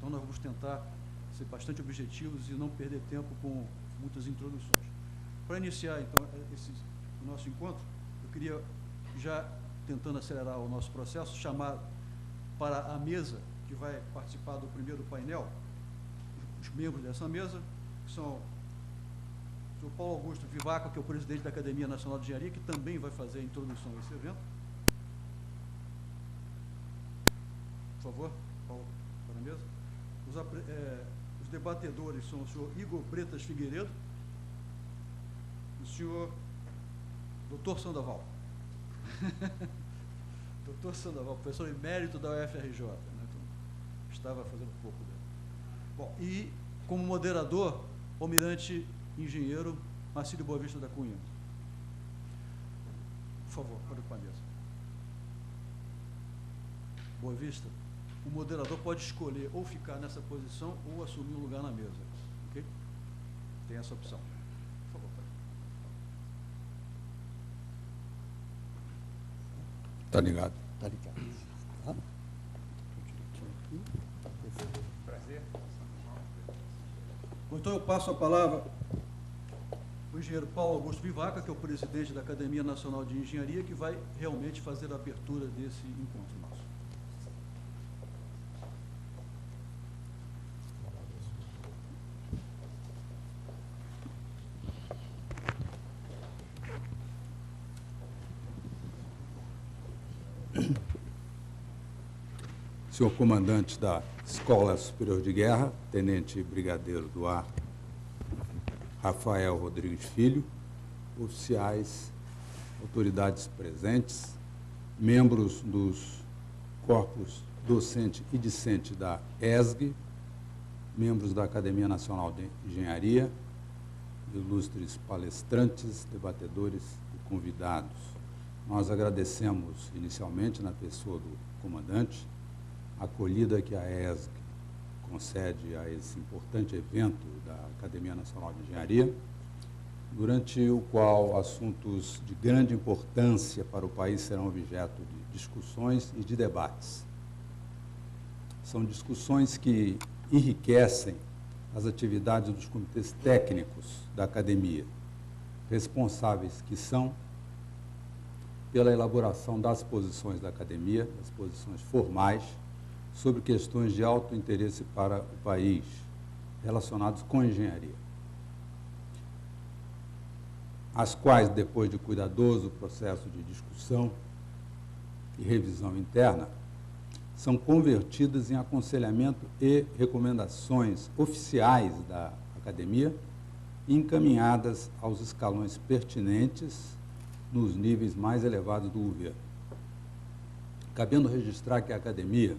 Então, nós vamos tentar ser bastante objetivos e não perder tempo com muitas introduções. Para iniciar, então, o nosso encontro, eu queria, já tentando acelerar o nosso processo, chamar para a mesa que vai participar do primeiro painel, os membros dessa mesa, que são o senhor Paulo Augusto Vivaco, que é o presidente da Academia Nacional de Engenharia, que também vai fazer a introdução a esse evento. Por favor, Paulo, para a mesa. Os debatedores são o senhor Igor Bretas Figueiredo e o senhor Dr. Sandoval. Dr. Sandoval, professor emérito da UFRJ, né? Então, estava fazendo um pouco dele. Bom, e como moderador, o almirante engenheiro Marcílio Boavista da Cunha. Por favor, pode ir para a mesa. Boavista, o moderador pode escolher ou ficar nessa posição ou assumir um lugar na mesa. Ok? Tem essa opção. Por favor, pode. Está ligado. Está ligado. Prazer. Então, eu passo a palavra ao engenheiro Paulo Augusto Vivaca, que é o presidente da Academia Nacional de Engenharia, que vai realmente fazer a abertura desse encontro nosso. Senhor comandante da Escola Superior de Guerra, tenente brigadeiro do ar Rafael Rodrigues Filho, oficiais, autoridades presentes, membros dos corpos docente e discente da ESG, membros da Academia Nacional de Engenharia, ilustres palestrantes, debatedores e convidados. Nós agradecemos inicialmente, na pessoa do comandante, a acolhida que a ESG concede a esse importante evento da Academia Nacional de Engenharia, durante o qual assuntos de grande importância para o país serão objeto de discussões e de debates. São discussões que enriquecem as atividades dos comitês técnicos da academia, responsáveis que são pela elaboração das posições da academia, das posições formais, sobre questões de alto interesse para o país, relacionados com a engenharia, as quais, depois de cuidadoso processo de discussão e revisão interna, são convertidas em aconselhamento e recomendações oficiais da academia e encaminhadas aos escalões pertinentes nos níveis mais elevados do governo. Cabendo registrar que a academia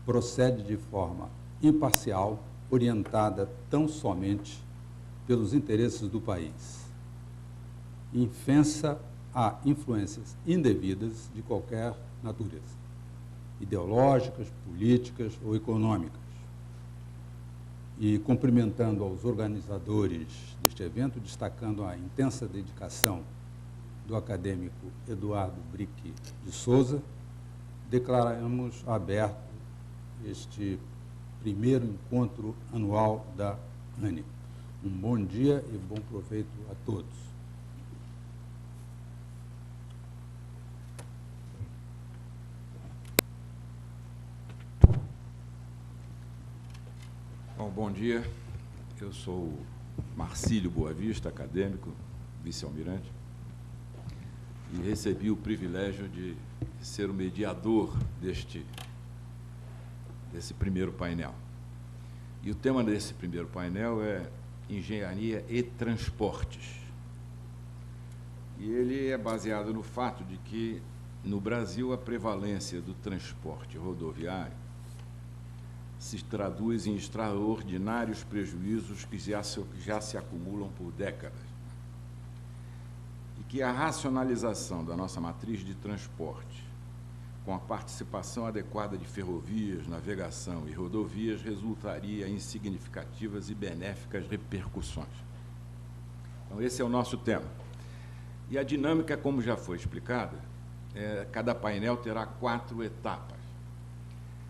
procede de forma imparcial, orientada tão somente pelos interesses do país, infensa a influências indevidas de qualquer natureza, ideológicas, políticas ou econômicas. E cumprimentando aos organizadores deste evento, destacando a intensa dedicação do acadêmico Eduardo Brick de Souza, declaramos aberto este primeiro encontro anual da ANE. Um bom dia e bom proveito a todos. Bom dia, eu sou o Marcílio Boavista, acadêmico, vice-almirante, e recebi o privilégio de ser o mediador desse primeiro painel. E o tema desse primeiro painel é Engenharia e Transportes. E ele é baseado no fato de que, no Brasil, a prevalência do transporte rodoviário se traduz em extraordinários prejuízos que já se acumulam por décadas. E que a racionalização da nossa matriz de transporte, com a participação adequada de ferrovias, navegação e rodovias, resultaria em significativas e benéficas repercussões. Então, esse é o nosso tema. E a dinâmica, como já foi explicada, cada painel terá 4 etapas.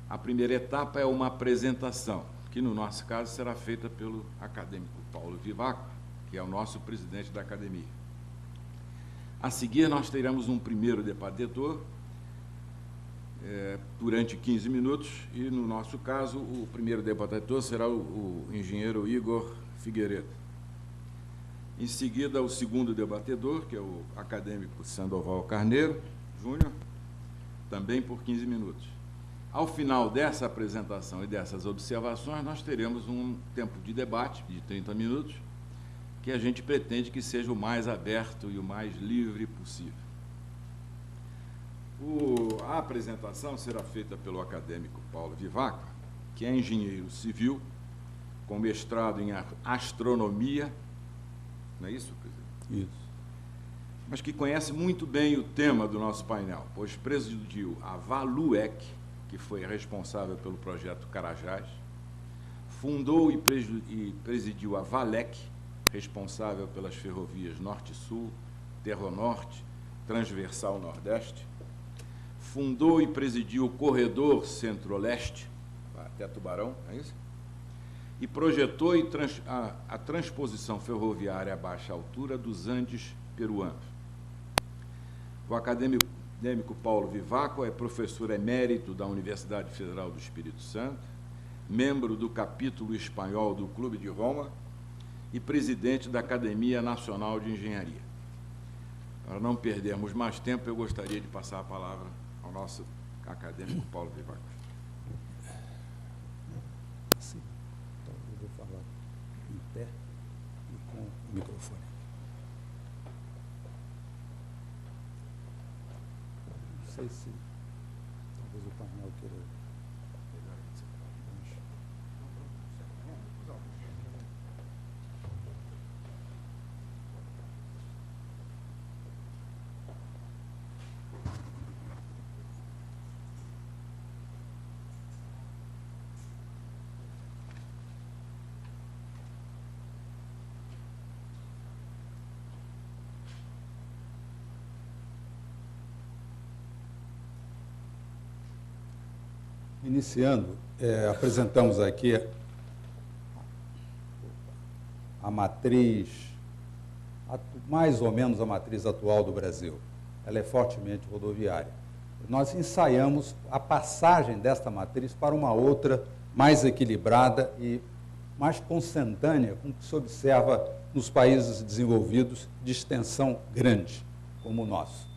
A primeira etapa é uma apresentação, que no nosso caso será feita pelo acadêmico Paulo Vivaco, que é o nosso presidente da academia. A seguir, nós teremos um primeiro debatedor, durante 15 minutos, e, no nosso caso, o primeiro debatedor será o engenheiro Igor Figueiredo. Em seguida, o segundo debatedor, que é o acadêmico Sandoval Carneiro Júnior, também por 15 minutos. Ao final dessa apresentação e dessas observações, nós teremos um tempo de debate de 30 minutos, que a gente pretende que seja o mais aberto e o mais livre possível. A apresentação será feita pelo acadêmico Paulo Vivaco, que é engenheiro civil, com mestrado em astronomia, não é isso, presidente? Isso. Mas que conhece muito bem o tema do nosso painel, pois presidiu a Valuec, que foi responsável pelo projeto Carajás, fundou e presidiu a Valec, responsável pelas ferrovias Norte-Sul, Terronorte, Transversal Nordeste, fundou e presidiu o Corredor Centro-Leste, até Tubarão, é isso? E projetou a transposição ferroviária a baixa altura dos Andes peruanos. O acadêmico Paulo Vivaco é professor emérito da Universidade Federal do Espírito Santo, membro do capítulo espanhol do Clube de Roma e presidente da Academia Nacional de Engenharia. Para não perdermos mais tempo, eu gostaria de passar a palavra ao nosso acadêmico Paulo Vivaco. Sim. Então, eu vou falar em pé e com o microfone. Não sei se talvez o painel queira. Iniciando, apresentamos aqui a matriz, mais ou menos a matriz atual do Brasil. Ela é fortemente rodoviária. Nós ensaiamos a passagem desta matriz para uma outra mais equilibrada e mais consentânea com o que se observa nos países desenvolvidos de extensão grande, como o nosso.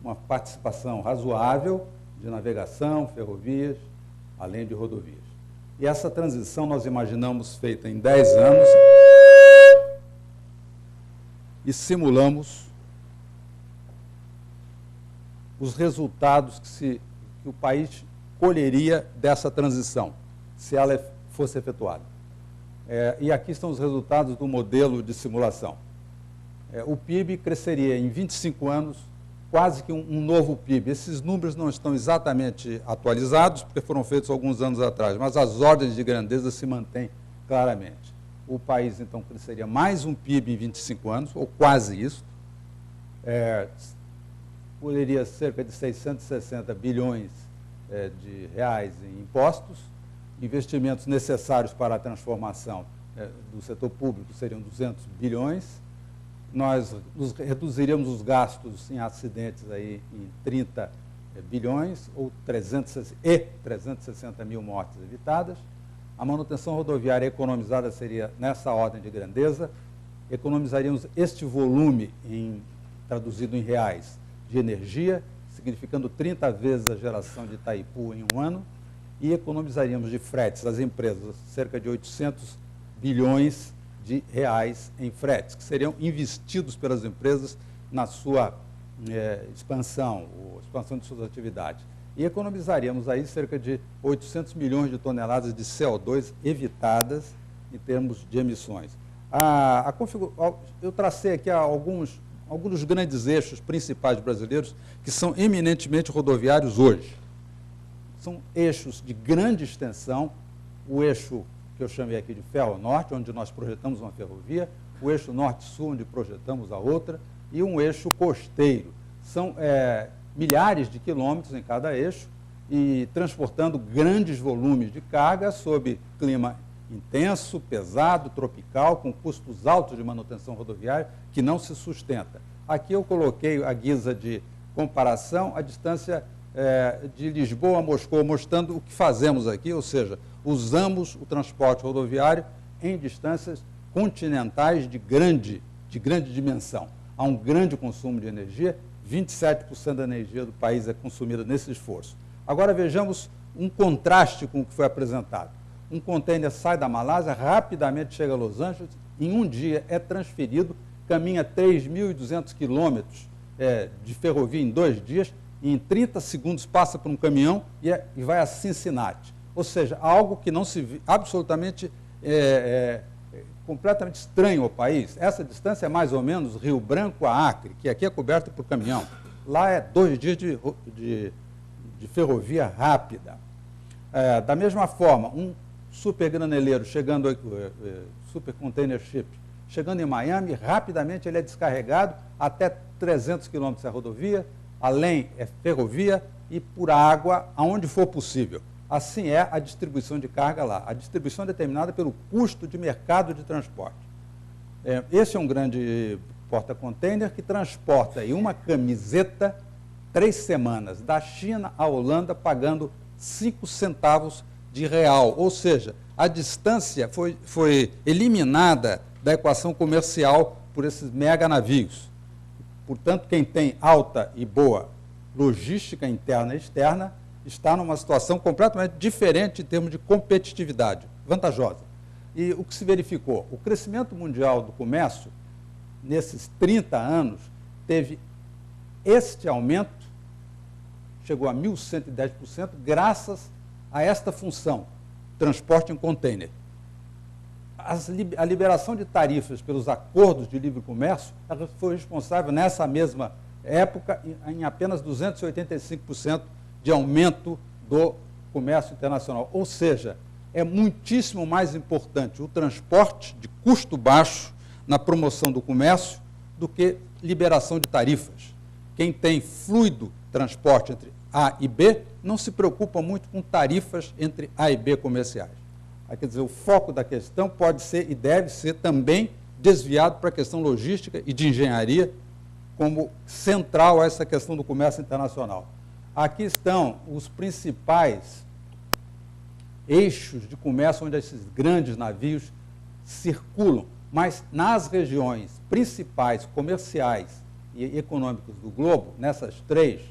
Uma participação razoável de navegação, ferrovias, além de rodovias. E essa transição nós imaginamos feita em 10 anos e simulamos os resultados que o país colheria dessa transição, se ela fosse efetuada. E aqui estão os resultados do modelo de simulação. O PIB cresceria em 25 anos, quase que um novo PIB. Esses números não estão exatamente atualizados, porque foram feitos alguns anos atrás, mas as ordens de grandeza se mantêm claramente. O país, então, cresceria mais um PIB em 25 anos, ou quase isso, colheria cerca de 660 bilhões de reais em impostos, investimentos necessários para a transformação do setor público seriam 200 bilhões, nós reduziríamos os gastos em acidentes aí em 30 bilhões, ou 360 mil mortes evitadas. A manutenção rodoviária economizada seria nessa ordem de grandeza. Economizaríamos este volume, traduzido em reais, de energia, significando 30 vezes a geração de Itaipu em um ano, e economizaríamos de fretes às empresas cerca de 800 bilhões de reais em fretes, que seriam investidos pelas empresas na sua expansão de suas atividades. E economizaríamos aí cerca de 800 milhões de toneladas de CO2 evitadas em termos de emissões. Eu tracei aqui alguns dos grandes eixos principais brasileiros que são eminentemente rodoviários hoje. São eixos de grande extensão, o eixo que eu chamei aqui de Ferro-Norte, onde nós projetamos uma ferrovia, o eixo Norte-Sul, onde projetamos a outra, e um eixo costeiro. São milhares de quilômetros em cada eixo, e transportando grandes volumes de carga sob clima intenso, pesado, tropical, com custos altos de manutenção rodoviária, que não se sustenta. Aqui eu coloquei a guisa de comparação a distância de Lisboa a Moscou, mostrando o que fazemos aqui, ou seja, usamos o transporte rodoviário em distâncias continentais de grande dimensão. Há um grande consumo de energia, 27% da energia do país é consumida nesse esforço. Agora vejamos um contraste com o que foi apresentado. Um contêiner sai da Malásia, rapidamente chega a Los Angeles, em um dia é transferido, caminha 3.200 quilômetros de ferrovia em 2 dias, e em 30 segundos passa por um caminhão e vai a Cincinnati. Ou seja, algo que não se vê, absolutamente completamente estranho ao país. Essa distância é mais ou menos Rio Branco a Acre, que aqui é coberta por caminhão. Lá é 2 dias de ferrovia rápida. Da mesma forma, um super graneleiro chegando, super container ship, chegando em Miami, rapidamente ele é descarregado até 300 quilômetros é rodovia, além é ferrovia e por água, aonde for possível. Assim é a distribuição de carga lá. A distribuição é determinada pelo custo de mercado de transporte. Esse é um grande porta-container que transporta em uma camiseta 3 semanas, da China à Holanda, pagando 5 centavos de real. Ou seja, a distância foi eliminada da equação comercial por esses mega navios. Portanto, quem tem alta e boa logística interna e externa está numa situação completamente diferente em termos de competitividade, vantajosa. E o que se verificou? O crescimento mundial do comércio, nesses 30 anos, teve este aumento, chegou a 1.110%, graças a esta função, transporte em container. A liberação de tarifas pelos acordos de livre comércio foi responsável, nessa mesma época, em apenas 285% de aumento do comércio internacional. Ou seja, é muitíssimo mais importante o transporte de custo baixo na promoção do comércio do que liberação de tarifas. Quem tem fluido transporte entre A e B não se preocupa muito com tarifas entre A e B comerciais. Quer dizer, o foco da questão pode ser e deve ser também desviado para a questão logística e de engenharia como central a essa questão do comércio internacional. Aqui estão os principais eixos de comércio onde esses grandes navios circulam, mas nas regiões principais comerciais e econômicas do globo, nessas 3,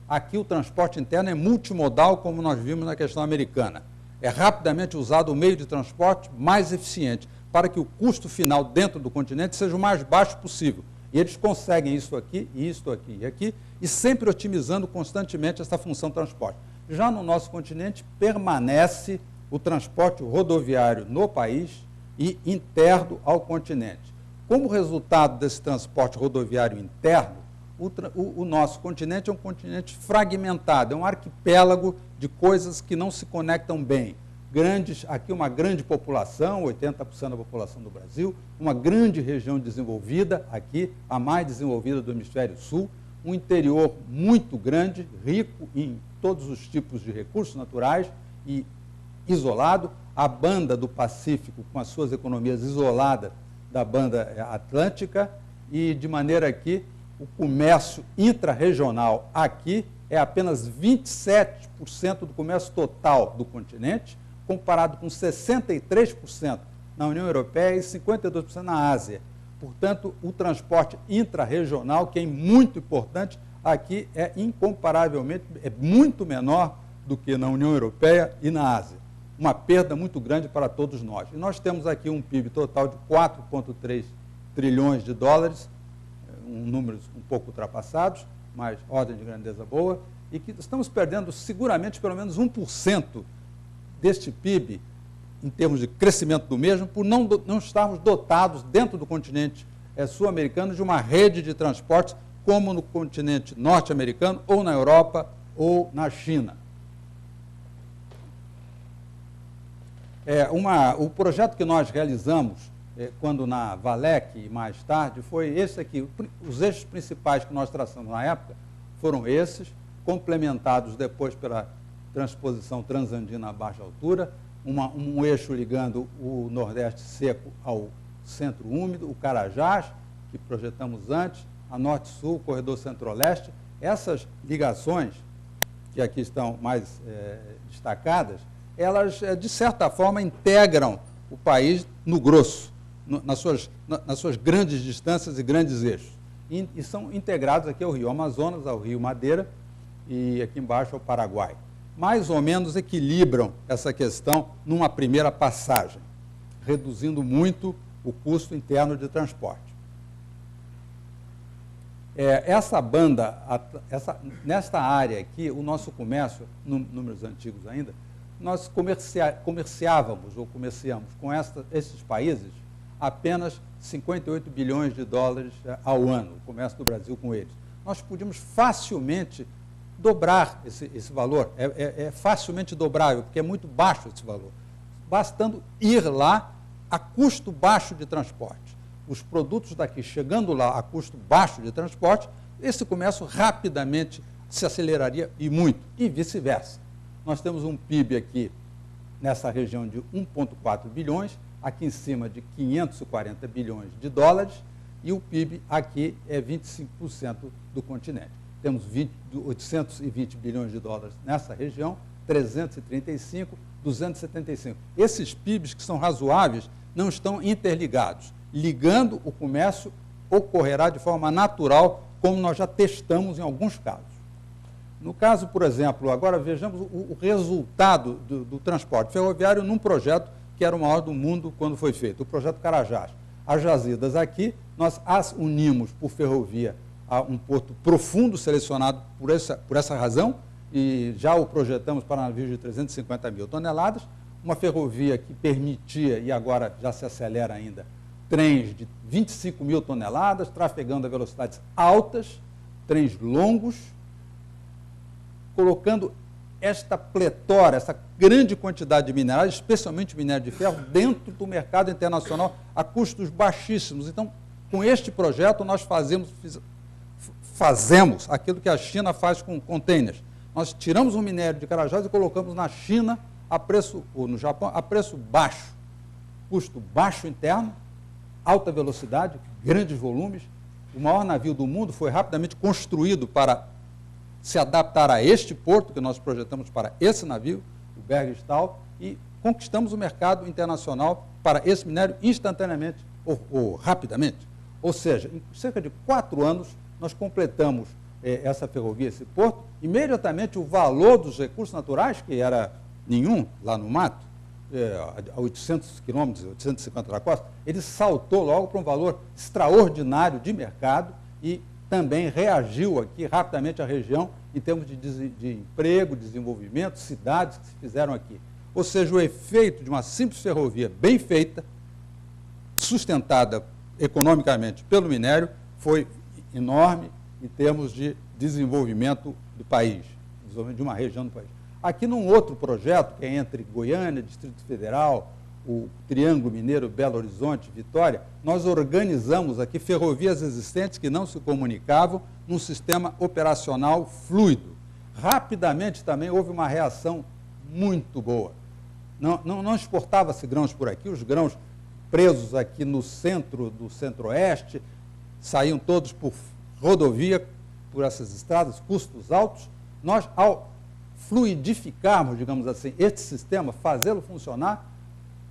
aqui o transporte interno é multimodal, como nós vimos na questão americana. É rapidamente usado o meio de transporte mais eficiente, para que o custo final dentro do continente seja o mais baixo possível. E eles conseguem isso aqui, isto aqui e aqui, e sempre otimizando constantemente essa função de transporte. Já no nosso continente, permanece o transporte rodoviário no país e interno ao continente. Como resultado desse transporte rodoviário interno, o nosso continente é um continente fragmentado, é um arquipélago de coisas que não se conectam bem. Aqui uma grande população, 80% da população do Brasil, uma grande região desenvolvida, aqui a mais desenvolvida do hemisfério sul, um interior muito grande, rico em todos os tipos de recursos naturais e isolado, a banda do Pacífico com as suas economias isoladas da banda atlântica, e de maneira que o comércio intrarregional aqui é apenas 27% do comércio total do continente, comparado com 63% na União Europeia e 52% na Ásia. Portanto, o transporte intrarregional, que é muito importante, aqui é incomparavelmente, é muito menor do que na União Europeia e na Ásia. Uma perda muito grande para todos nós. E nós temos aqui um PIB total de 4,3 trilhões de dólares, números um pouco ultrapassados, mas ordem de grandeza boa, e que estamos perdendo seguramente pelo menos 1% deste PIB, em termos de crescimento do mesmo, por não estarmos dotados dentro do continente sul-americano de uma rede de transportes como no continente norte-americano, ou na Europa, ou na China. O projeto que nós realizamos, quando na Valec e mais tarde, foi esse aqui. Os eixos principais que nós traçamos na época foram esses, complementados depois pela transposição transandina a baixa altura, um eixo ligando o Nordeste seco ao centro úmido, o Carajás, que projetamos antes, a Norte-Sul, o corredor Centro-Leste. Essas ligações, que aqui estão mais destacadas, elas, de certa forma, integram o país no grosso, nas suas grandes distâncias e grandes eixos. E são integrados aqui ao Rio Amazonas, ao Rio Madeira e aqui embaixo ao Paraguai. Mais ou menos equilibram essa questão numa primeira passagem, reduzindo muito o custo interno de transporte. Essa banda, nesta área aqui, o nosso comércio, números antigos ainda, nós comerciamos com esses países apenas 58 bilhões de dólares ao ano, o comércio do Brasil com eles. Nós podíamos facilmente dobrar esse valor, é facilmente dobrável, porque é muito baixo esse valor, bastando ir lá a custo baixo de transporte. Os produtos daqui chegando lá a custo baixo de transporte, esse comércio rapidamente se aceleraria e muito, e vice-versa. Nós temos um PIB aqui nessa região de 1,4 bilhões, aqui em cima de 540 bilhões de dólares, e o PIB aqui é 25% do continente. Temos 820 bilhões de dólares nessa região, 335, 275. Esses PIBs, que são razoáveis, não estão interligados. Ligando o comércio ocorrerá de forma natural, como nós já testamos em alguns casos. No caso, por exemplo, agora vejamos o resultado do transporte ferroviário num projeto que era o maior do mundo quando foi feito, o projeto Carajás. As jazidas aqui, nós as unimos por ferrovia a um porto profundo selecionado por essa razão, e já o projetamos para navios de 350 mil toneladas, uma ferrovia que permitia, e agora já se acelera ainda, trens de 25 mil toneladas, trafegando a velocidades altas, trens longos, colocando esta pletora, essa grande quantidade de minerais, especialmente minério de ferro, dentro do mercado internacional a custos baixíssimos. Então, com este projeto, nós fazemos aquilo que a China faz com containers. Nós tiramos o minério de Carajás e colocamos na China ou no Japão a preço baixo, custo baixo interno, alta velocidade, grandes volumes. O maior navio do mundo foi rapidamente construído para se adaptar a este porto que nós projetamos para esse navio, o Bergstahl, e conquistamos o mercado internacional para esse minério instantaneamente ou rapidamente. Ou seja, em cerca de 4 anos, nós completamos essa ferrovia, esse porto. Imediatamente o valor dos recursos naturais, que era nenhum lá no mato, a 800 quilômetros, 850 da costa, ele saltou logo para um valor extraordinário de mercado e também reagiu aqui rapidamente à região em termos de emprego, desenvolvimento, cidades que se fizeram aqui. Ou seja, o efeito de uma simples ferrovia bem feita, sustentada economicamente pelo minério, foi enorme em termos de desenvolvimento do país, desenvolvimento de uma região do país. Aqui num outro projeto, que é entre Goiânia, Distrito Federal, o Triângulo Mineiro, Belo Horizonte, Vitória, nós organizamos aqui ferrovias existentes que não se comunicavam num sistema operacional fluido. Rapidamente também houve uma reação muito boa. Não exportava-se grãos por aqui, os grãos presos aqui no centro do centro-oeste, saíam todos por rodovia, por essas estradas, custos altos. Nós, ao fluidificarmos, digamos assim, este sistema, fazê-lo funcionar,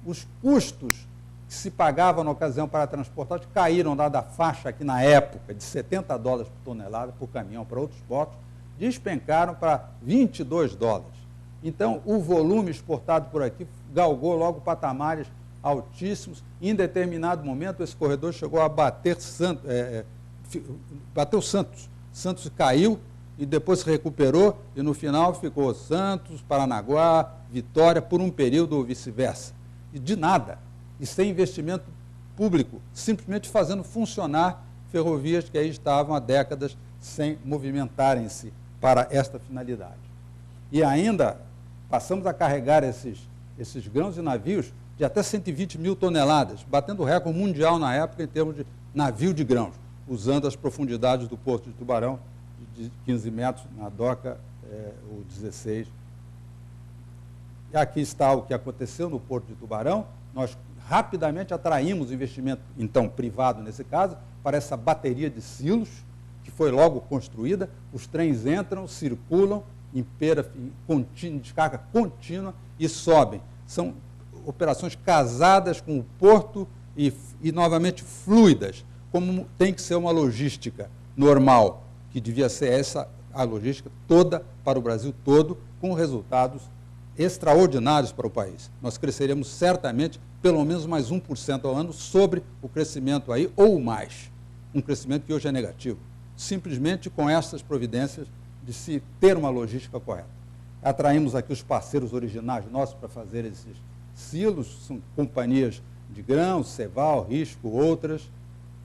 os custos que se pagavam na ocasião para transportar caíram da faixa aqui na época de 70 dólares por tonelada por caminhão para outros portos, despencaram para 22 dólares. Então, o volume exportado por aqui galgou logo patamares altíssimos. Em determinado momento, esse corredor chegou a bateu Santos. Santos caiu e depois se recuperou e no final ficou Santos, Paranaguá, Vitória, por um período ou vice-versa. E de nada, e sem investimento público, simplesmente fazendo funcionar ferrovias que aí estavam há décadas sem movimentarem-se para esta finalidade. E ainda passamos a carregar esses grãos e navios de até 120 mil toneladas, batendo o recorde mundial na época em termos de navio de grãos, usando as profundidades do Porto de Tubarão, de 15 metros, na doca, o 16, aqui está o que aconteceu no Porto de Tubarão. Nós rapidamente atraímos investimento, então, privado nesse caso, para essa bateria de silos, que foi logo construída. Os trens entram, circulam em descarga contínua e sobem. São operações casadas com o porto e novamente fluidas, como tem que ser uma logística normal, que devia ser essa a logística toda para o Brasil todo, com resultados extraordinários para o país. Nós cresceremos certamente pelo menos mais 1% ao ano sobre o crescimento aí, ou mais. Um crescimento que hoje é negativo, simplesmente com essas providências de se ter uma logística correta. Atraímos aqui os parceiros originais nossos para fazer esses silos, são companhias de grãos, Ceval, Risco, outras,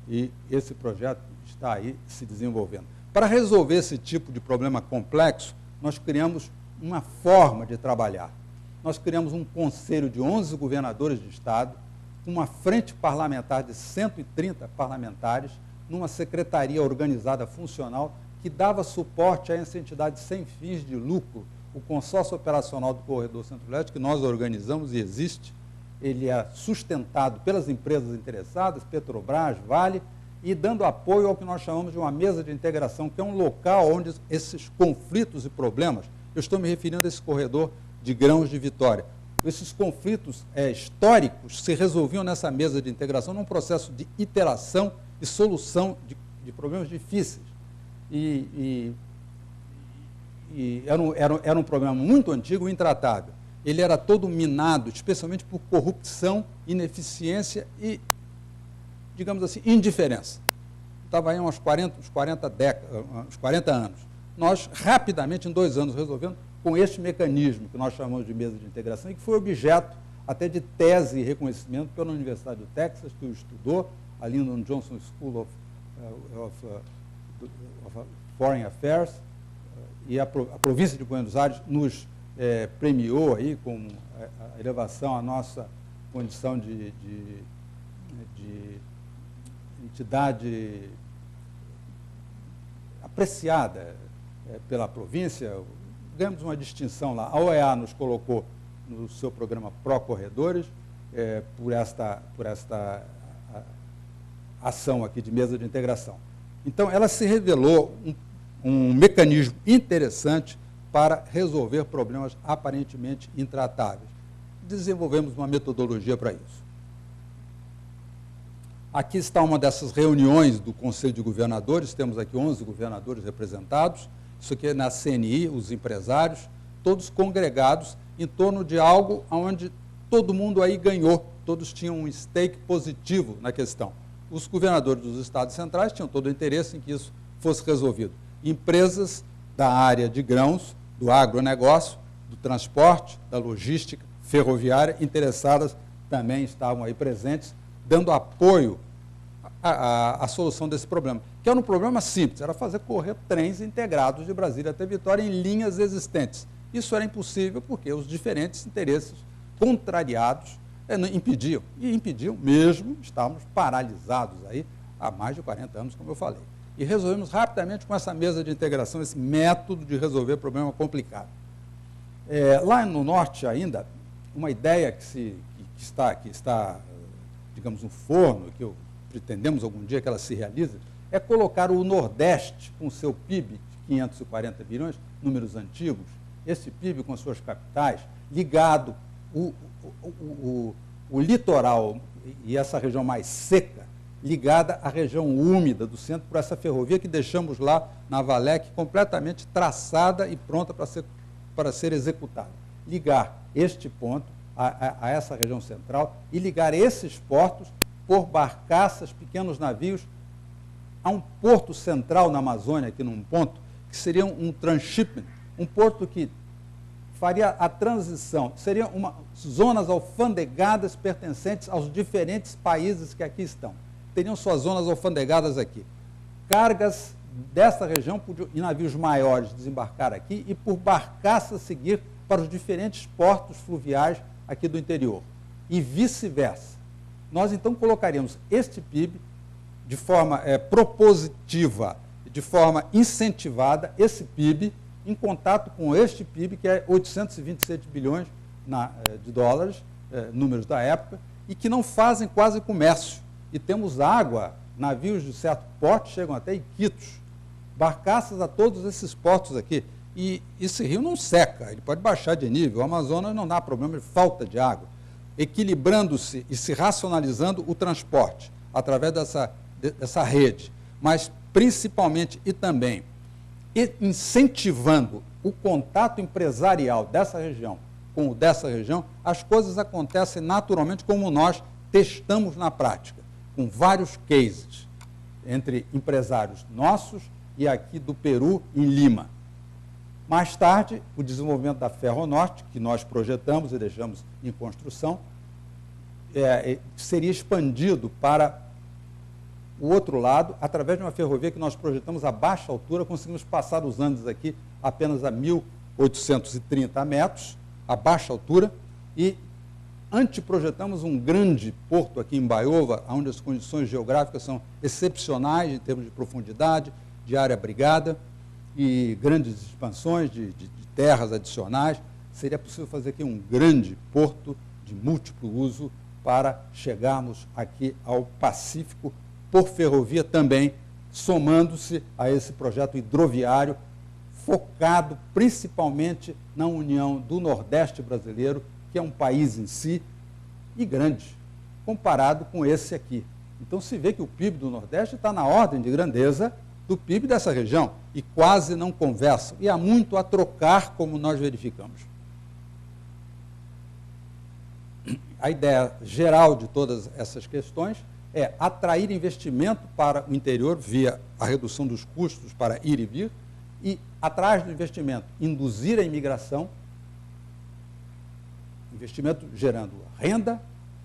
e esse projeto está aí se desenvolvendo. Para resolver esse tipo de problema complexo, nós criamos uma forma de trabalhar. Nós criamos um conselho de 11 governadores de estado, uma frente parlamentar de 130 parlamentares, numa secretaria organizada funcional que dava suporte a essa entidade sem fins de lucro, o consórcio operacional do Corredor Centro-Leste, que nós organizamos e existe. Ele é sustentado pelas empresas interessadas, Petrobras, Vale, e dando apoio ao que nós chamamos de uma mesa de integração, que é um local onde esses conflitos e problemas, eu estou me referindo a esse corredor de grãos de Vitória, esses conflitos históricos se resolviam nessa mesa de integração num processo de iteração e solução de problemas difíceis. Era um problema muito antigo e intratável. Ele era todo minado, especialmente por corrupção, ineficiência e, digamos assim, indiferença. Estava aí uns 40 anos. Nós, rapidamente, em 2 anos, resolvemos com este mecanismo que nós chamamos de mesa de integração e que foi objeto até de tese e reconhecimento pela Universidade do Texas, que o estudou, ali no Johnson School of Foreign Affairs, e a província de Buenos Aires nos premiou aí com a elevação à nossa condição de entidade apreciada pela província. Ganhamos uma distinção lá. A OEA nos colocou no seu programa Pró-Corredores por esta ação aqui de mesa de integração. Então, ela se revelou um mecanismo interessante para resolver problemas aparentemente intratáveis. Desenvolvemos uma metodologia para isso. Aqui está uma dessas reuniões do Conselho de Governadores, temos aqui 11 governadores representados, isso aqui é na CNI, os empresários, todos congregados em torno de algo onde todo mundo aí ganhou, todos tinham um stake positivo na questão. Os governadores dos estados centrais tinham todo o interesse em que isso fosse resolvido. Empresas da área de grãos, do agronegócio, do transporte, da logística ferroviária, interessadas também estavam aí presentes, dando apoio à solução desse problema, que era um problema simples, era fazer correr trens integrados de Brasília até Vitória em linhas existentes. Isso era impossível porque os diferentes interesses contrariados impediam, e impediam mesmo, estávamos paralisados aí há mais de 40 anos, como eu falei. E resolvemos rapidamente com essa mesa de integração, esse método de resolver problema complicado. Lá no norte ainda, uma ideia que está, digamos, no forno, que pretendemos algum dia que ela se realize, é colocar o Nordeste com o seu PIB de 540 bilhões, números antigos, esse PIB com as suas capitais, ligado o litoral e essa região mais seca, ligada à região úmida do centro por essa ferrovia que deixamos lá na Valec completamente traçada e pronta para ser executada. Ligar este ponto a essa região central e ligar esses portos por barcaças, pequenos navios, a um porto central na Amazônia, aqui num ponto, que seria um transshipment, um porto que faria a transição, seriam zonas alfandegadas pertencentes aos diferentes países que aqui estão. Teriam suas zonas alfandegadas aqui. Cargas dessa região em navios maiores desembarcar aqui e por barcaça seguir para os diferentes portos fluviais aqui do interior. E vice-versa. Nós, então, colocaríamos este PIB de forma propositiva, de forma incentivada, esse PIB em contato com este PIB, que é 827 bilhões de dólares, números da época, e que não fazem quase comércio. E temos água, navios de certo porte chegam até Iquitos, barcaças a todos esses portos aqui. E esse rio não seca, ele pode baixar de nível. O Amazonas não dá problema de falta de água. Equilibrando-se e se racionalizando o transporte através dessa rede, mas principalmente e também incentivando o contato empresarial dessa região com o dessa região, as coisas acontecem naturalmente como nós testamos na prática, com vários cases entre empresários nossos e aqui do Peru, em Lima. Mais tarde, o desenvolvimento da Ferronorte, que nós projetamos e deixamos em construção, seria expandido para o outro lado, através de uma ferrovia que nós projetamos a baixa altura, conseguimos passar os Andes aqui apenas a 1.830 metros, a baixa altura, e anteprojetamos um grande porto aqui em Baiova, onde as condições geográficas são excepcionais em termos de profundidade, de área abrigada e grandes expansões de terras adicionais. Seria possível fazer aqui um grande porto de múltiplo uso para chegarmos aqui ao Pacífico por ferrovia também, somando-se a esse projeto hidroviário focado principalmente na união do Nordeste brasileiro, que é um país em si e grande, comparado com esse aqui. Então se vê que o PIB do Nordeste está na ordem de grandeza do PIB dessa região e quase não conversam. E há muito a trocar, como nós verificamos. A ideia geral de todas essas questões é atrair investimento para o interior via a redução dos custos para ir e vir e, atrás do investimento, induzir a imigração, investimento gerando renda,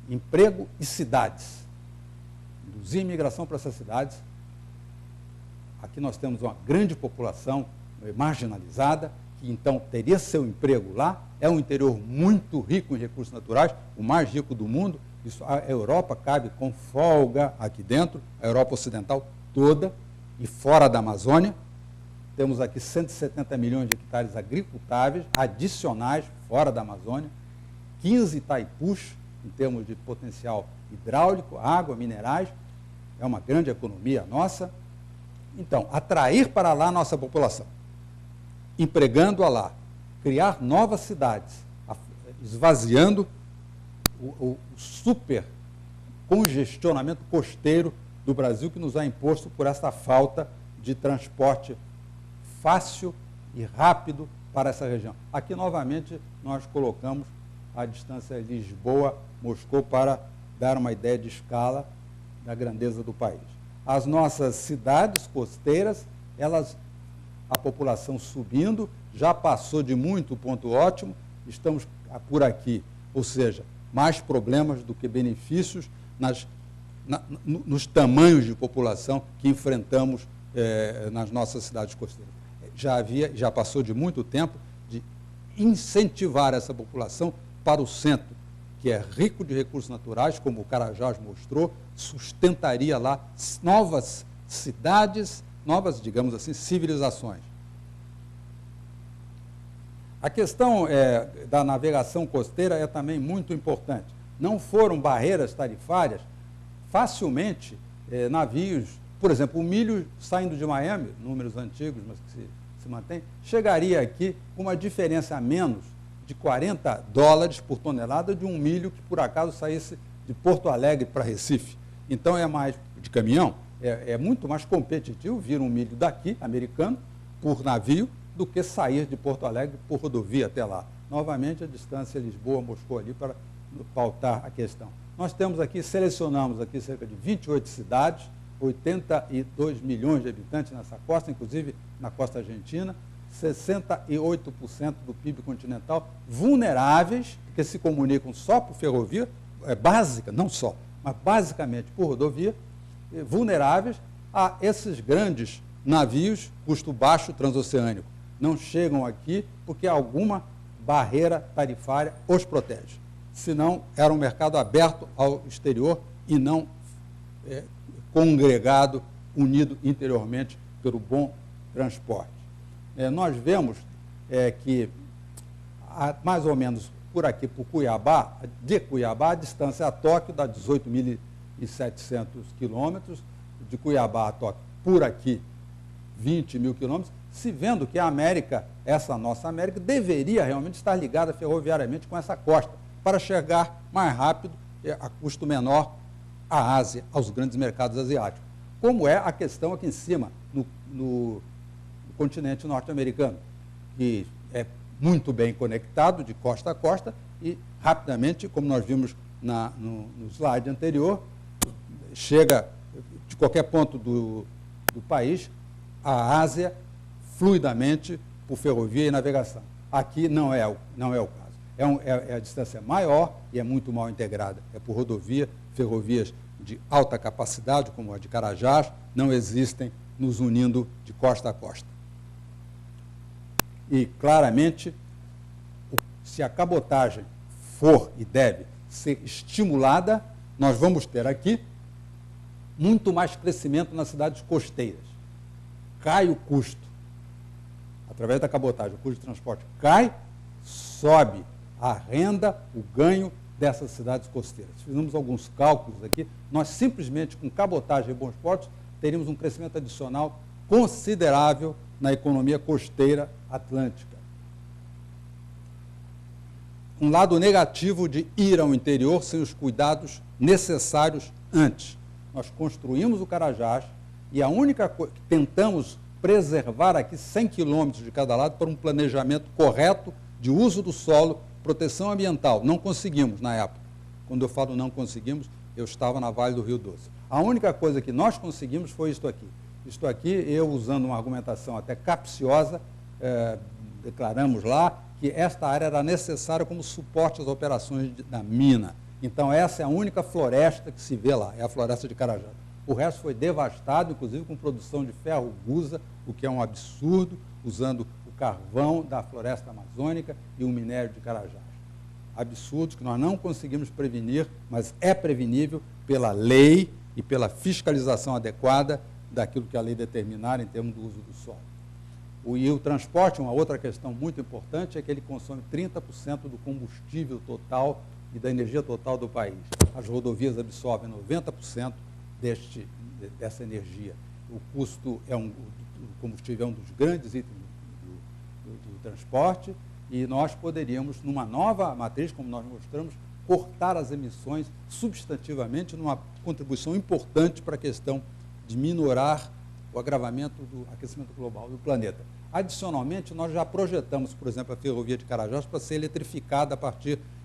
emprego e cidades. Induzir a imigração para essas cidades. Aqui nós temos uma grande população marginalizada, que então teria seu emprego lá. É um interior muito rico em recursos naturais, o mais rico do mundo. Isso, a Europa cabe com folga aqui dentro, a Europa Ocidental toda e fora da Amazônia. Temos aqui 170 milhões de hectares agricultáveis, adicionais, fora da Amazônia, 15 Itaipus, em termos de potencial hidráulico, água, minerais. É uma grande economia nossa. Então, atrair para lá a nossa população, empregando-a lá, criar novas cidades, esvaziando o super congestionamento costeiro do Brasil que nos é imposto por essa falta de transporte fácil e rápido para essa região. Aqui, novamente, nós colocamos a distância Lisboa-Moscou para dar uma ideia de escala da grandeza do país. As nossas cidades costeiras, a população subindo, já passou de muito ponto ótimo, estamos por aqui, ou seja, mais problemas do que benefícios nos tamanhos de população que enfrentamos nas nossas cidades costeiras. Já passou de muito tempo de incentivar essa população para o centro, que é rico de recursos naturais, como o Carajás mostrou, sustentaria lá novas cidades, novas, digamos assim, civilizações. A questão da navegação costeira é também muito importante. Não foram barreiras tarifárias, facilmente navios, por exemplo, o milho saindo de Miami, números antigos, mas que se mantém, chegaria aqui com uma diferença a menos de $40 por tonelada de um milho que por acaso saísse de Porto Alegre para Recife. Então é mais de caminhão, é muito mais competitivo vir um milho daqui, americano, por navio, do que sair de Porto Alegre por rodovia até lá. Novamente, a distância Lisboa-Moscou ali para pautar a questão. Nós temos aqui, selecionamos aqui cerca de 28 cidades, 82 milhões de habitantes nessa costa, inclusive na costa argentina, 68% do PIB continental, vulneráveis, que se comunicam só por ferrovia, básica, não só, mas basicamente por rodovia, vulneráveis a esses grandes navios, custo baixo transoceânico. Não chegam aqui porque alguma barreira tarifária os protege. Senão, era um mercado aberto ao exterior e não congregado, unido interiormente pelo bom transporte. Nós vemos que há mais ou menos por aqui, por Cuiabá, de Cuiabá, a distância a Tóquio dá 18.700 quilômetros, de Cuiabá a Tóquio, por aqui, 20 mil quilômetros, se vendo que a América, essa nossa América, deveria realmente estar ligada ferroviariamente com essa costa, para chegar mais rápido, a custo menor, à Ásia, aos grandes mercados asiáticos. Como é a questão aqui em cima, no continente norte-americano, que é muito bem conectado de costa a costa e rapidamente, como nós vimos no slide anterior, chega de qualquer ponto do país à Ásia fluidamente por ferrovia e navegação. Aqui não é o caso. A distância maior e é muito mal integrada. É por rodovia, ferrovias de alta capacidade, como a de Carajás, não existem nos unindo de costa a costa. E, claramente, se a cabotagem for e deve ser estimulada, nós vamos ter aqui muito mais crescimento nas cidades costeiras. Cai o custo, através da cabotagem, o custo de transporte cai, sobe a renda, o ganho dessas cidades costeiras. Fizemos alguns cálculos aqui, nós simplesmente com cabotagem e bons portos teríamos um crescimento adicional considerável na economia costeira atlântica. Um lado negativo de ir ao interior sem os cuidados necessários antes. Nós construímos o Carajás e a única coisa que tentamos preservar aqui 100 quilômetros de cada lado para um planejamento correto de uso do solo, proteção ambiental. Não conseguimos na época. Quando eu falo não conseguimos, eu estava na Vale do Rio Doce. A única coisa que nós conseguimos foi isto aqui. Isto aqui, eu usando uma argumentação até capciosa, declaramos lá que esta área era necessária como suporte às operações da mina. Então, essa é a única floresta que se vê lá, é a floresta de Carajás. O resto foi devastado, inclusive com produção de ferro gusa, o que é um absurdo, usando o carvão da floresta amazônica e o minério de Carajás. Absurdos que nós não conseguimos prevenir, mas é prevenível pela lei e pela fiscalização adequada daquilo que a lei determinar em termos do uso do solo. E o transporte, uma outra questão muito importante, é que ele consome 30% do combustível total e da energia total do país. As rodovias absorvem 90% dessa energia. O custo o combustível é um dos grandes itens do transporte e nós poderíamos, numa nova matriz, como nós mostramos, cortar as emissões substantivamente numa contribuição importante para a questão de minorar o agravamento do aquecimento global do planeta. Adicionalmente, nós já projetamos, por exemplo, a ferrovia de Carajás para ser eletrificada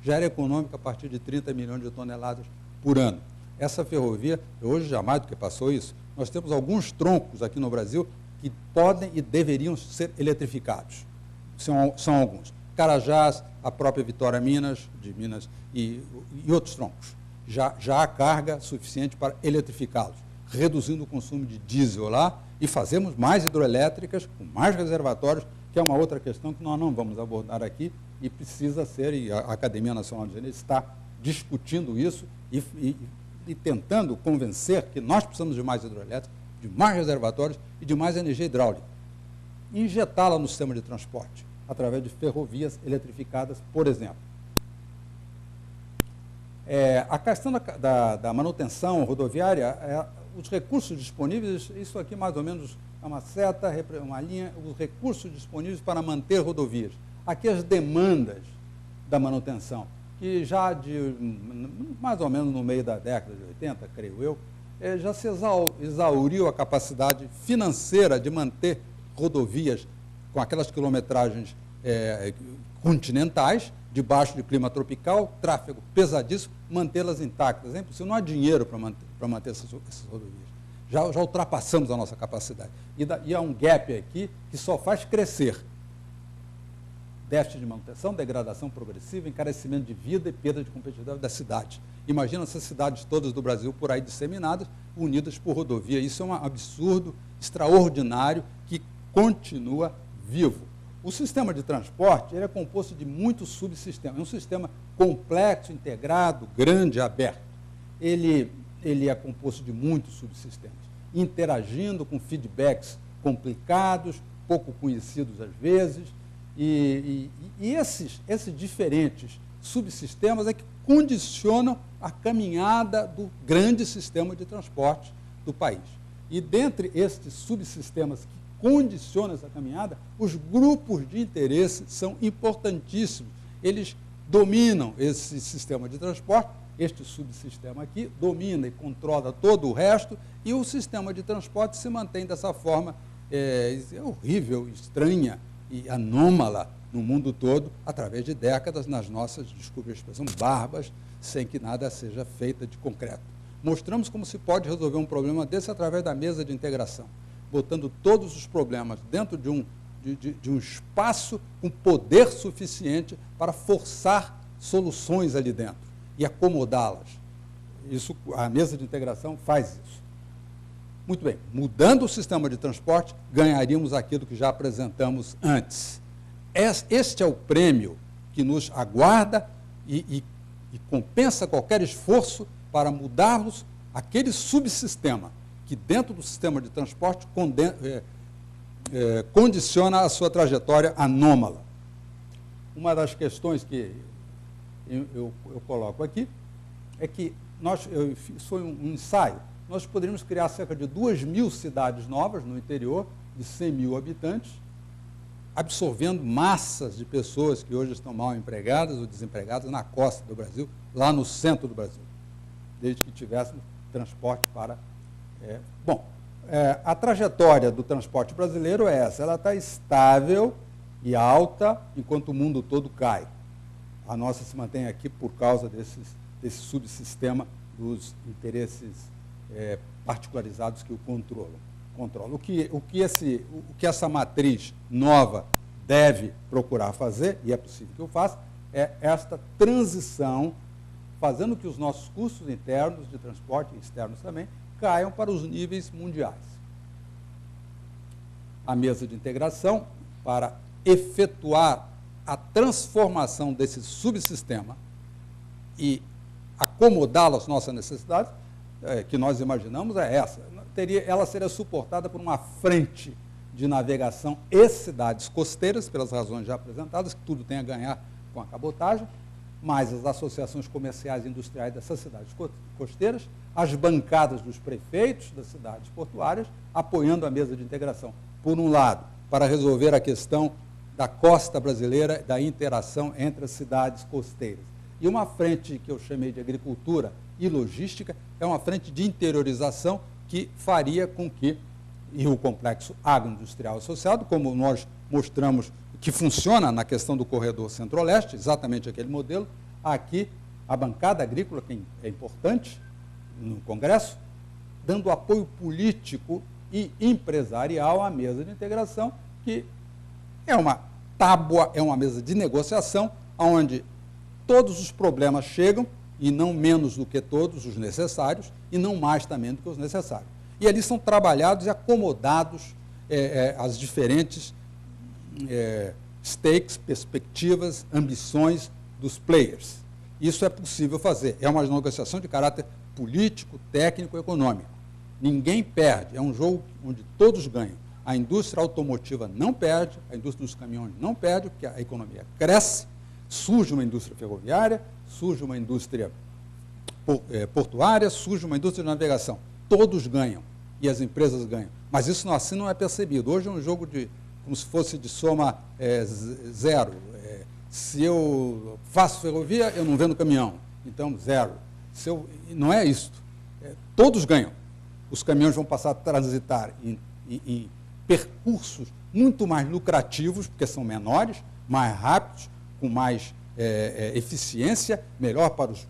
já era econômica a partir de 30 milhões de toneladas por ano. Essa ferrovia, hoje já mais do que passou isso, nós temos alguns troncos aqui no Brasil que podem e deveriam ser eletrificados. São alguns. Carajás, a própria Vitória Minas, de Minas e outros troncos. Já há carga suficiente para eletrificá-los, reduzindo o consumo de diesel lá e fazemos mais hidroelétricas, com mais reservatórios, que é uma outra questão que nós não vamos abordar aqui e precisa ser, e a Academia Nacional de Engenharia está discutindo isso e tentando convencer que nós precisamos de mais hidroelétricas, de mais reservatórios e de mais energia hidráulica. E injetá-la no sistema de transporte, através de ferrovias eletrificadas, por exemplo. A questão da manutenção rodoviária, os recursos disponíveis, isso aqui mais ou menos é uma seta, uma linha, os recursos disponíveis para manter rodovias. Aqui as demandas da manutenção, que já mais ou menos no meio da década de 80, creio eu, já se exauriu a capacidade financeira de manter rodovias com aquelas quilometragens continentais, debaixo de clima tropical, tráfego pesadíssimo, mantê-las intactas. É impossível, não há dinheiro para manter essas rodovias. Já ultrapassamos a nossa capacidade. E há um gap aqui que só faz crescer. Déficit de manutenção, degradação progressiva, encarecimento de vida e perda de competitividade da cidade. Imagina essas cidades todas do Brasil por aí disseminadas, unidas por rodovia. Isso é um absurdo extraordinário que continua vivo. O sistema de transporte ele é composto de muitos subsistemas. É um sistema complexo, integrado, grande, aberto. Ele é composto de muitos subsistemas, interagindo com feedbacks complicados, pouco conhecidos às vezes, e esses diferentes subsistemas é que condicionam a caminhada do grande sistema de transporte do país. E dentre estes subsistemas que condicionam essa caminhada, os grupos de interesse são importantíssimos. Eles dominam esse sistema de transporte, este subsistema aqui domina e controla todo o resto, e o sistema de transporte se mantém dessa forma horrível, estranha e anômala no mundo todo, através de décadas, nas nossas, desculpe a expressão, barbas, sem que nada seja feito de concreto. Mostramos como se pode resolver um problema desse através da mesa de integração, botando todos os problemas dentro de um espaço com poder suficiente para forçar soluções ali dentro e acomodá-las. Isso, a mesa de integração faz isso. Muito bem, mudando o sistema de transporte, ganharíamos aquilo que já apresentamos antes. Este é o prêmio que nos aguarda e compensa qualquer esforço para mudarmos aquele subsistema que, dentro do sistema de transporte, condiciona a sua trajetória anômala. Uma das questões que eu coloco aqui é que isso foi um ensaio. Nós poderíamos criar cerca de 2.000 cidades novas no interior, de 100 mil habitantes, absorvendo massas de pessoas que hoje estão mal empregadas ou desempregadas na costa do Brasil, lá no centro do Brasil, desde que tivéssemos transporte para... a trajetória do transporte brasileiro é essa, ela está estável e alta, enquanto o mundo todo cai. A nossa se mantém aqui por causa desse subsistema dos interesses particularizados que o controlam. O que essa matriz nova deve procurar fazer, e é possível que eu faça, é esta transição, fazendo que os nossos custos internos de transporte, e externos também, caiam para os níveis mundiais. A mesa de integração, para efetuar a transformação desse subsistema e acomodá-lo às nossas necessidades, que nós imaginamos, é essa. Ela seria suportada por uma frente de navegação e cidades costeiras, pelas razões já apresentadas, que tudo tem a ganhar com a cabotagem, mais as associações comerciais e industriais dessas cidades costeiras, as bancadas dos prefeitos das cidades portuárias, apoiando a mesa de integração. Por um lado, para resolver a questão da costa brasileira, da interação entre as cidades costeiras. E uma frente que eu chamei de agricultura e logística, é uma frente de interiorização que faria com que, e o complexo agroindustrial associado, como nós mostramos que funciona na questão do corredor centro-oeste, exatamente aquele modelo, aqui a bancada agrícola, que é importante no Congresso, dando apoio político e empresarial à mesa de integração, que é uma tábua, é uma mesa de negociação, onde todos os problemas chegam, e não menos do que todos os necessários, e não mais também do que os necessários. E ali são trabalhados e acomodados as diferentes stakes, perspectivas, ambições dos players. Isso é possível fazer. É uma negociação de caráter político, técnico e econômico. Ninguém perde. É um jogo onde todos ganham. A indústria automotiva não perde, a indústria dos caminhões não perde, porque a economia cresce, surge uma indústria ferroviária, surge uma indústria portuária, surge uma indústria de navegação. Todos ganham e as empresas ganham. Mas isso assim não é percebido. Hoje é um jogo como se fosse de soma zero. Se eu faço ferrovia, eu não vendo caminhão. Então, zero. Não é isso. Todos ganham. Os caminhões vão passar a transitar em percursos muito mais lucrativos, porque são menores, mais rápidos, com mais eficiência, melhor para os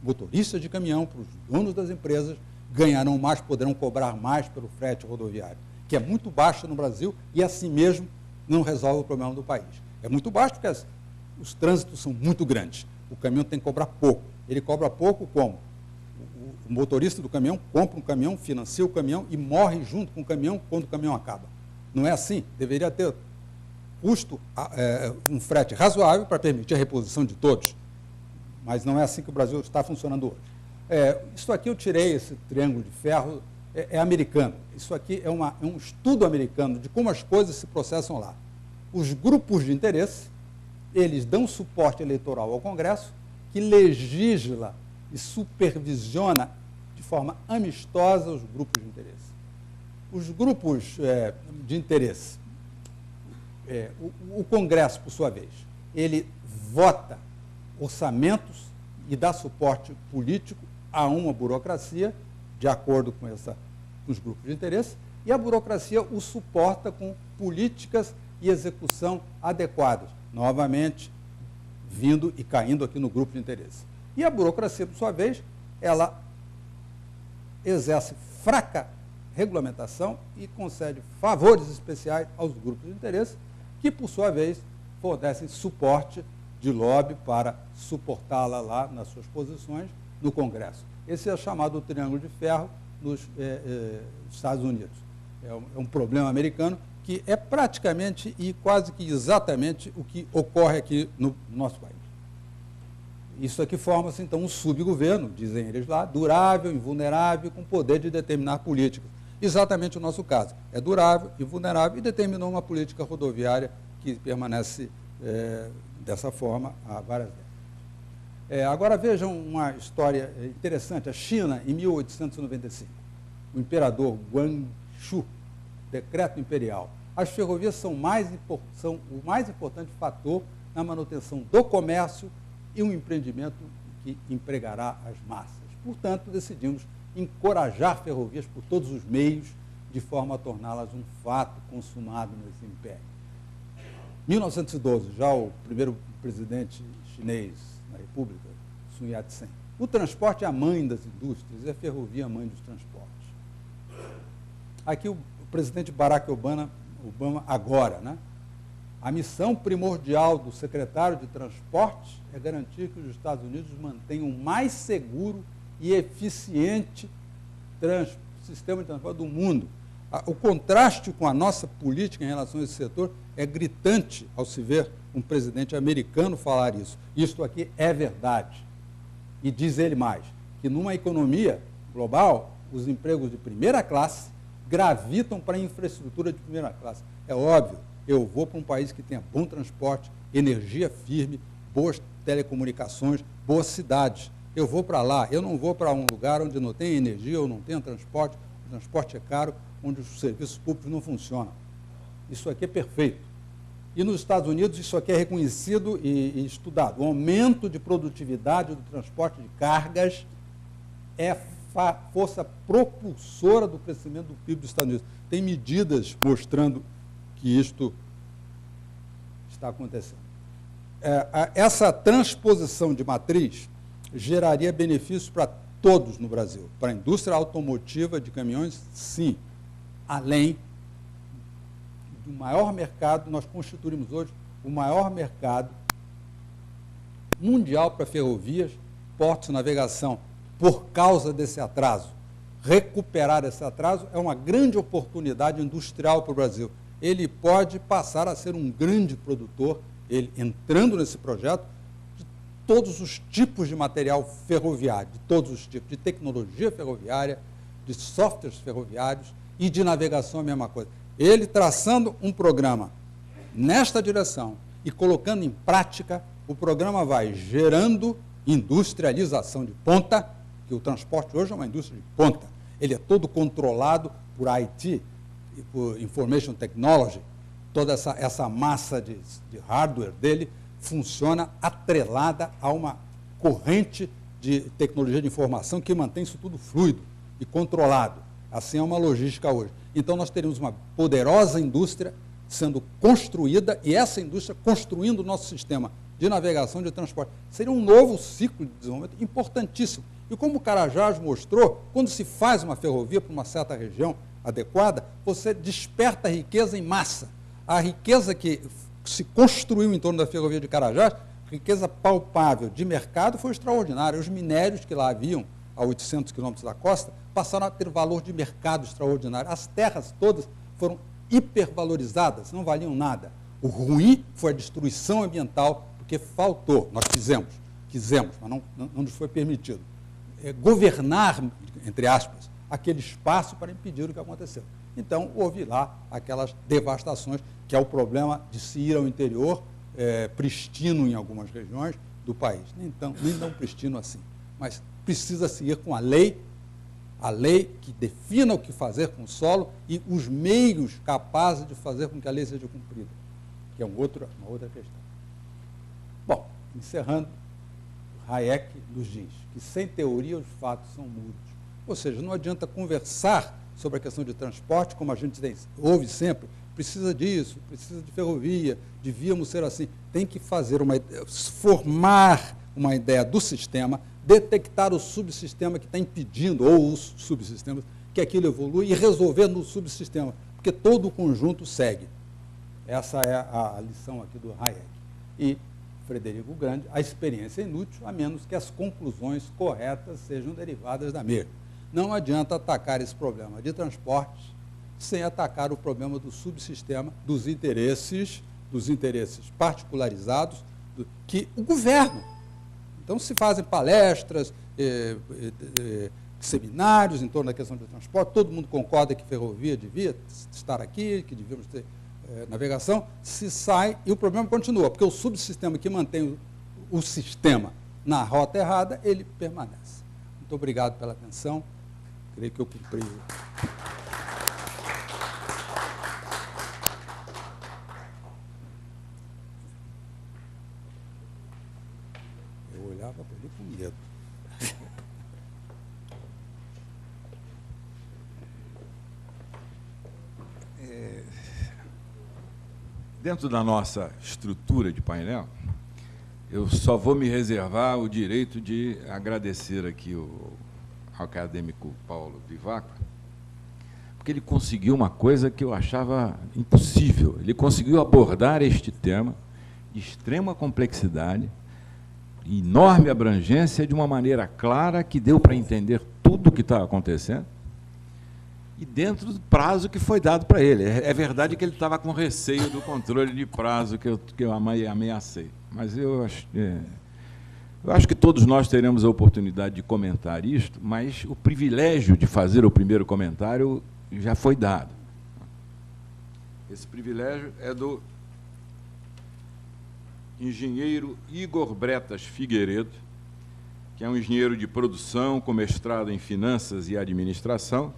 motoristas de caminhão, para os donos das empresas, ganharão mais, poderão cobrar mais pelo frete rodoviário, que é muito baixo no Brasil e, assim mesmo, não resolve o problema do país. É muito baixo porque os trânsitos são muito grandes. O caminhão tem que cobrar pouco. Ele cobra pouco como? O motorista do caminhão compra um caminhão, financia o caminhão e morre junto com o caminhão quando o caminhão acaba. Não é assim. Deveria ter custo, um frete razoável para permitir a reposição de todos. Mas não é assim que o Brasil está funcionando hoje. Isso aqui eu tirei, esse triângulo de ferro, é americano. Isso aqui é um estudo americano de como as coisas se processam lá. Os grupos de interesse, eles dão suporte eleitoral ao Congresso, que legisla e supervisiona de forma amistosa os grupos de interesse. Os grupos de interesse, o Congresso, por sua vez, ele vota orçamentos e dá suporte político a uma burocracia, de acordo com os grupos de interesse, e a burocracia o suporta com políticas e execução adequadas, novamente vindo e caindo aqui no grupo de interesse. E a burocracia, por sua vez, ela exerce fraca regulamentação e concede favores especiais aos grupos de interesse, que, por sua vez, fornecem suporte de lobby para suportá-la lá nas suas posições no Congresso. Esse é chamado Triângulo de Ferro nos Estados Unidos. É um problema americano que é praticamente e quase que exatamente o que ocorre aqui no nosso país. Isso aqui forma-se, então, um subgoverno, dizem eles lá, durável, invulnerável, com poder de determinar políticas. Exatamente o nosso caso. É durável, invulnerável e determinou uma política rodoviária que permanece dessa forma há várias décadas. Agora vejam uma história interessante. A China, em 1895, o imperador Guangxu, decreto imperial. As ferrovias são o mais importante fator na manutenção do comércio e um empreendimento que empregará as massas. Portanto, decidimos encorajar ferrovias por todos os meios, de forma a torná-las um fato consumado nesse império. Em 1912, já o primeiro presidente chinês na República, Sun Yat-sen. O transporte é a mãe das indústrias e a ferrovia é a mãe dos transportes. Aqui o presidente Barack Obama agora, né? A missão primordial do secretário de Transportes é garantir que os Estados Unidos mantenham o mais seguro e eficiente sistema de transporte do mundo. O contraste com a nossa política em relação a esse setor é gritante ao se ver um presidente americano falar isso. Isto aqui é verdade. E diz ele mais, que numa economia global, os empregos de primeira classe gravitam para a infraestrutura de primeira classe. É óbvio, eu vou para um país que tenha bom transporte, energia firme, boas telecomunicações, boas cidades. Eu vou para lá, eu não vou para um lugar onde não tem energia ou não tem transporte, o transporte é caro, onde os serviços públicos não funcionam. Isso aqui é perfeito. E nos Estados Unidos isso aqui é reconhecido e estudado. O aumento de produtividade do transporte de cargas é força propulsora do crescimento do PIB dos Estados Unidos. Tem medidas mostrando que isto está acontecendo. Essa transposição de matriz geraria benefícios para todos no Brasil. Para a indústria automotiva de caminhões, sim. Além do maior mercado, nós constituímos hoje o maior mercado mundial para ferrovias, portos, navegação, por causa desse atraso. Recuperar esse atraso é uma grande oportunidade industrial para o Brasil. Ele pode passar a ser um grande produtor, ele entrando nesse projeto, de todos os tipos de material ferroviário, de todos os tipos, de tecnologia ferroviária, de softwares ferroviários e de navegação, a mesma coisa. Ele traçando um programa nesta direção e colocando em prática, o programa vai gerando industrialização de ponta, que o transporte hoje é uma indústria de ponta. Ele é todo controlado por IT, por Information Technology. Toda essa massa de hardware dele funciona atrelada a uma corrente de tecnologia de informação que mantém isso tudo fluido e controlado. Assim é uma logística hoje. Então, nós teríamos uma poderosa indústria sendo construída e essa indústria construindo o nosso sistema de navegação e de transporte. Seria um novo ciclo de desenvolvimento importantíssimo. E como o Carajás mostrou, quando se faz uma ferrovia para uma certa região adequada, você desperta a riqueza em massa. A riqueza que se construiu em torno da ferrovia de Carajás, riqueza palpável de mercado, foi extraordinária. Os minérios que lá haviam, a 800 quilômetros da costa, passaram a ter valor de mercado extraordinário. As terras todas foram hipervalorizadas, não valiam nada. O ruim foi a destruição ambiental, porque faltou, nós quisemos, mas não nos foi permitido, governar, entre aspas, aquele espaço para impedir o que aconteceu. Então, houve lá aquelas devastações, que é o problema de se ir ao interior pristino em algumas regiões do país, nem tão pristino assim, mas precisa se ir com a lei que defina o que fazer com o solo e os meios capazes de fazer com que a lei seja cumprida, que é uma outra questão. Bom, encerrando, Hayek nos diz que sem teoria os fatos são mudos. Ou seja, não adianta conversar sobre a questão de transporte, como a gente ouve sempre, precisa disso, precisa de ferrovia, devíamos ser assim. Tem que formar uma ideia do sistema, detectar o subsistema que está impedindo, ou os subsistemas, que aquilo evolui e resolver no subsistema, porque todo o conjunto segue. Essa é a lição aqui do Hayek. E Frederico Grande, a experiência é inútil, a menos que as conclusões corretas sejam derivadas da mesma. Não adianta atacar esse problema de transportes sem atacar o problema do subsistema, dos interesses particularizados que o governam. Então, se fazem palestras, seminários em torno da questão do transporte, todo mundo concorda que ferrovia devia estar aqui, que devíamos ter navegação, se sai e o problema continua, porque o subsistema que mantém o sistema na rota errada, ele permanece. Muito obrigado pela atenção. Creio que eu cumpri. Eu olhava para ele com medo. Dentro da nossa estrutura de painel, eu só vou me reservar o direito de agradecer aqui ao acadêmico Paulo Vivaco, porque ele conseguiu uma coisa que eu achava impossível. Ele conseguiu abordar este tema de extrema complexidade, enorme abrangência, de uma maneira clara, que deu para entender tudo o que está acontecendo, e dentro do prazo que foi dado para ele. É verdade que ele estava com receio do controle de prazo que eu ameacei, mas eu acho que todos nós teremos a oportunidade de comentar isto, mas o privilégio de fazer o primeiro comentário já foi dado. Esse privilégio é do engenheiro Igor Bretas Figueiredo, que é um engenheiro de produção com mestrado em finanças e administração,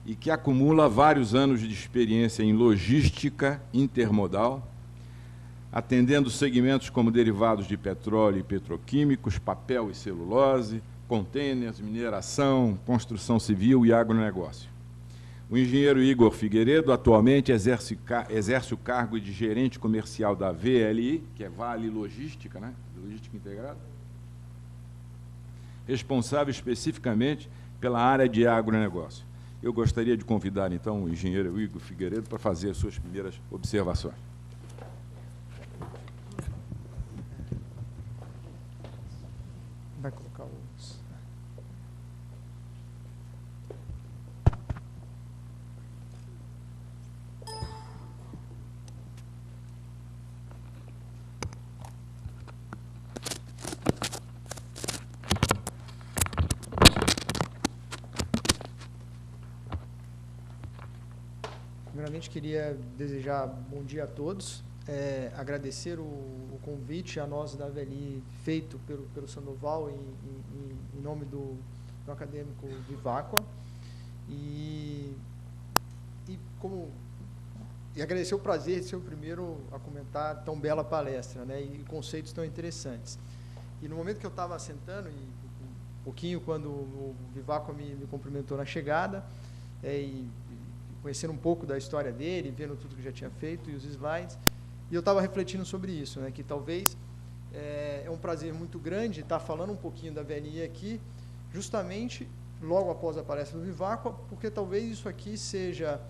e que acumula vários anos de experiência em logística intermodal, atendendo segmentos como derivados de petróleo e petroquímicos, papel e celulose, contêineres, mineração, construção civil e agronegócio. O engenheiro Igor Figueiredo atualmente exerce o cargo de gerente comercial da VLI, que é Vale Logística, né? Logística Integrada, responsável especificamente pela área de agronegócio. Eu gostaria de convidar, então, o engenheiro Igor Figueiredo para fazer as suas primeiras observações. Vai colocar os... Primeiramente, queria desejar bom dia a todos, agradecer o convite a nós da VLI feito pelo Sandoval em nome do acadêmico Vivaco e agradecer o prazer de ser o primeiro a comentar tão bela palestra, né, e conceitos tão interessantes. E no momento que eu estava sentando, um pouquinho quando o Vivaco me cumprimentou na chegada, e conhecendo um pouco da história dele, vendo tudo que já tinha feito e os slides, e eu estava refletindo sobre isso, né, que talvez é um prazer muito grande estar falando um pouquinho da VLI aqui, justamente logo após a palestra do Vivaco, porque talvez isso aqui seja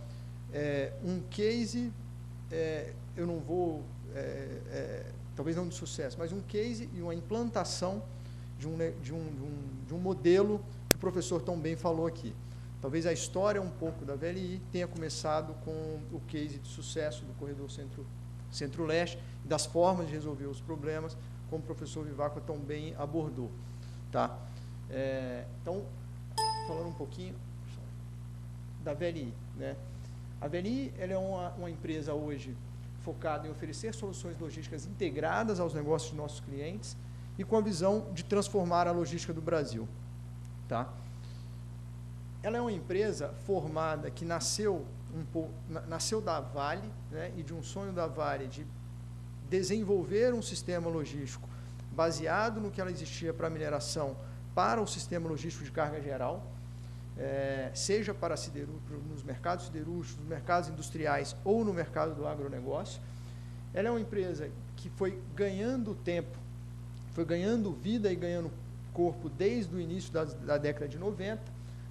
um case, eu não vou, talvez não de sucesso, mas um case e uma implantação de um modelo que o professor tão bem falou aqui. Talvez a história um pouco da VLI tenha começado com o case de sucesso do corredor Centro-Leste, das formas de resolver os problemas, como o professor Vivaco tão bem abordou. Tá? Então, falando um pouquinho da VLI. Né? A VLI ela é uma empresa hoje focado em oferecer soluções logísticas integradas aos negócios de nossos clientes e com a visão de transformar a logística do Brasil. Tá? Ela é uma empresa formada que nasceu da Vale, né, e de um sonho da Vale de desenvolver um sistema logístico baseado no que ela existia para a mineração, para o sistema logístico de carga geral, seja para nos mercados siderúrgicos, nos mercados industriais ou no mercado do agronegócio. Ela é uma empresa que foi ganhando tempo, foi ganhando vida e ganhando corpo desde o início da década de 90,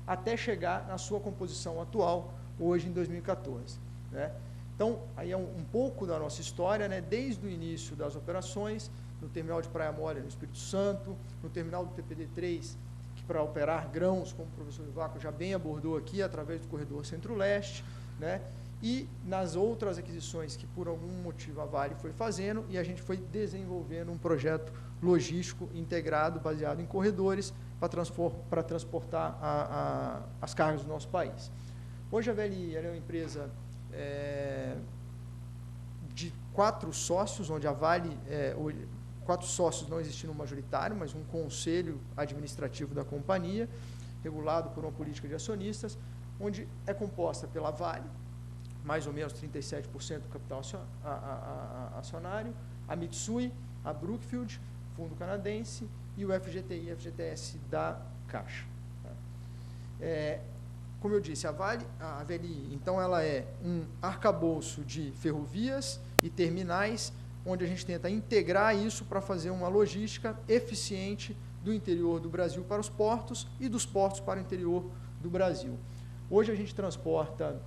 até chegar na sua composição atual, hoje em 2014. Né? Então, aí é um pouco da nossa história, né? Desde o início das operações, no terminal de Praia Mole, no Espírito Santo, no terminal do TPD-3, que para operar grãos, como o professor Vivaco já bem abordou aqui, através do corredor Centro-Leste, né? E nas outras aquisições que por algum motivo a Vale foi fazendo, e a gente foi desenvolvendo um projeto logístico integrado, baseado em corredores, para transportar as cargas do nosso país. Hoje a VLI é uma empresa de 4 sócios, onde a Vale, 4 sócios não existindo majoritário, mas um conselho administrativo da companhia, regulado por uma política de acionistas, onde é composta pela Vale, mais ou menos 37% do capital acionário, a Mitsui, a Brookfield, fundo canadense, e o FGTI e FGTS da Caixa. Como eu disse, a VLI, então, ela é um arcabouço de ferrovias e terminais, onde a gente tenta integrar isso para fazer uma logística eficiente do interior do Brasil para os portos e dos portos para o interior do Brasil. Hoje a gente transporta,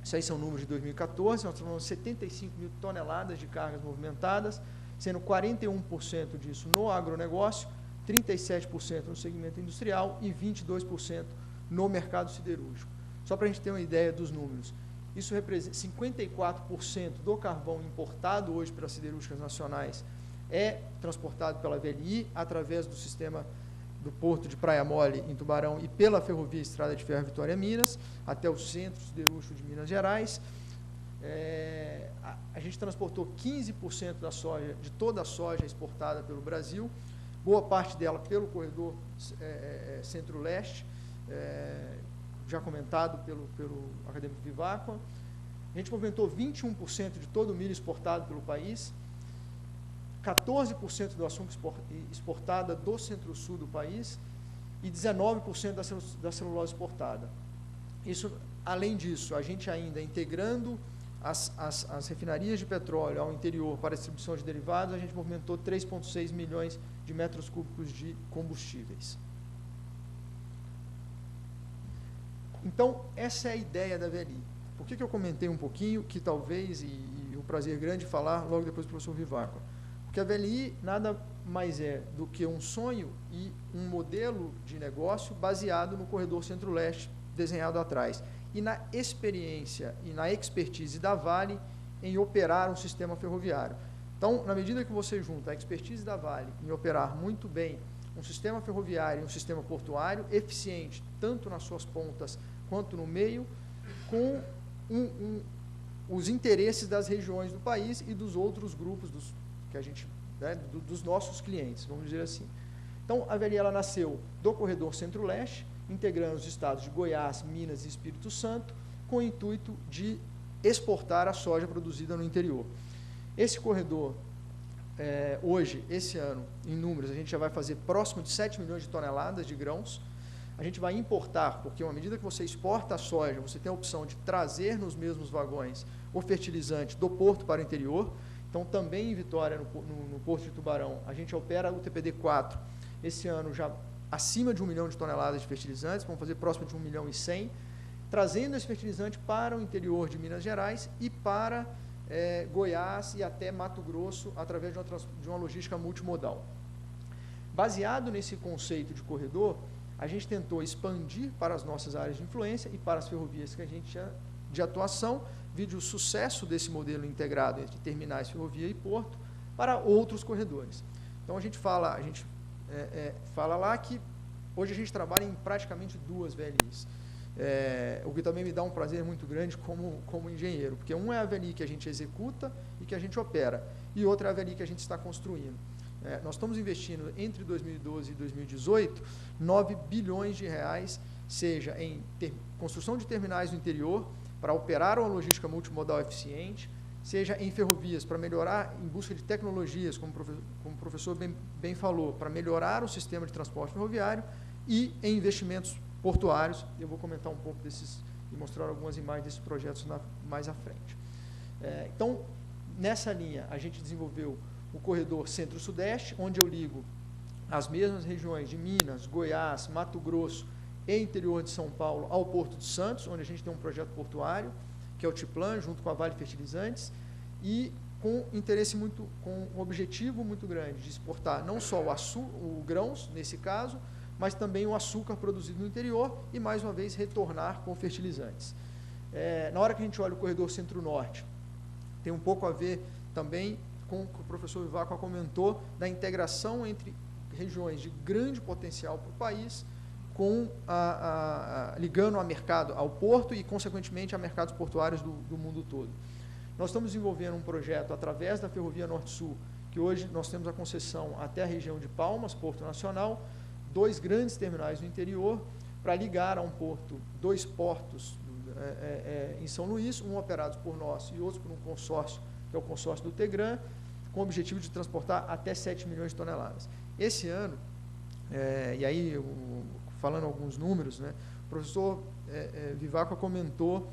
isso aí são números de 2014, nós transformamos 75 mil toneladas de cargas movimentadas, sendo 41% disso no agronegócio, 37% no segmento industrial e 22% no mercado siderúrgico. Só para a gente ter uma ideia dos números, isso representa 54% do carvão importado hoje pelas siderúrgicas nacionais é transportado pela VLI através do sistema do Porto de Praia Mole, em Tubarão, e pela Ferrovia Estrada de Ferro Vitória Minas, até o Centro Siderúrgico de Minas Gerais. A gente transportou 15% da soja, de toda a soja exportada pelo Brasil, boa parte dela pelo corredor Centro-Leste, já comentado pelo acadêmico Vivaco. A gente movimentou 21% de todo o milho exportado pelo país, 14% do açúcar exportada do centro-sul do país e 19% da celulose exportada. Isso, além disso, a gente ainda integrando as refinarias de petróleo ao interior para a distribuição de derivados, a gente movimentou 3,6 milhões de metros cúbicos de combustíveis. Então, essa é a ideia da VLI. Por que eu comentei um pouquinho, que talvez, e um prazer grande falar logo depois do professor Vivaco? Porque a VLI nada mais é do que um sonho e um modelo de negócio baseado no corredor Centro-Leste desenhado atrás, e na experiência e na expertise da Vale em operar um sistema ferroviário. Então, na medida que você junta a expertise da Vale em operar muito bem um sistema ferroviário e um sistema portuário eficiente, tanto nas suas pontas quanto no meio, com os interesses das regiões do país e dos outros grupos dos nossos clientes, vamos dizer assim. Então, a VLI ela nasceu do corredor Centro-Leste, integrando os estados de Goiás, Minas e Espírito Santo, com o intuito de exportar a soja produzida no interior. Esse corredor, hoje, esse ano, em números, a gente já vai fazer próximo de 7 milhões de toneladas de grãos. A gente vai importar, porque à medida que você exporta a soja, você tem a opção de trazer nos mesmos vagões o fertilizante do porto para o interior. Então, também em Vitória, no Porto de Tubarão, a gente opera o TPD-4, esse ano já acima de 1 milhão de toneladas de fertilizantes, vamos fazer próximo de 1 milhão e 100, trazendo esse fertilizante para o interior de Minas Gerais e para Goiás e até Mato Grosso, através de uma logística multimodal. Baseado nesse conceito de corredor, a gente tentou expandir para as nossas áreas de influência e para as ferrovias que a gente tinha de atuação, vide o sucesso desse modelo integrado entre terminais, ferrovia e porto, para outros corredores. Então, a gente fala lá que hoje a gente trabalha em praticamente 2 VLIs. O que também me dá um prazer muito grande como engenheiro, porque um é a VNI que a gente executa e que a gente opera, e outra é a VNI que a gente está construindo. Nós estamos investindo entre 2012 e 2018 9 bilhões de reais, seja em construção de terminais no interior, para operar uma logística multimodal eficiente, seja em ferrovias, para melhorar, em busca de tecnologias, como o professor bem falou, para melhorar o sistema de transporte ferroviário, e em investimentos portuários. Eu vou comentar um pouco desses e mostrar algumas imagens desses projetos mais à frente. Então, nessa linha, a gente desenvolveu o corredor Centro-Sudeste, onde eu ligo as mesmas regiões de Minas, Goiás, Mato Grosso e interior de São Paulo ao Porto de Santos, onde a gente tem um projeto portuário, que é o Tiplan, junto com a Vale Fertilizantes, e com um objetivo muito grande de exportar não só o grãos, nesse caso, mas também o açúcar produzido no interior e, mais uma vez, retornar com fertilizantes. Na hora que a gente olha o corredor Centro-Norte, tem um pouco a ver também com o que o professor Viváqua comentou, da integração entre regiões de grande potencial para o país, ligando ao porto e, consequentemente, a mercados portuários do mundo todo. Nós estamos desenvolvendo um projeto através da Ferrovia Norte-Sul, que hoje nós temos a concessão até a região de Palmas, Porto Nacional, 2 grandes terminais no interior, para ligar a um porto, 2 portos em São Luís, um operados por nós e outros por um consórcio, que é o consórcio do Tegran, com o objetivo de transportar até 7 milhões de toneladas. Esse ano, e aí, falando alguns números, né, o professor Viváqua comentou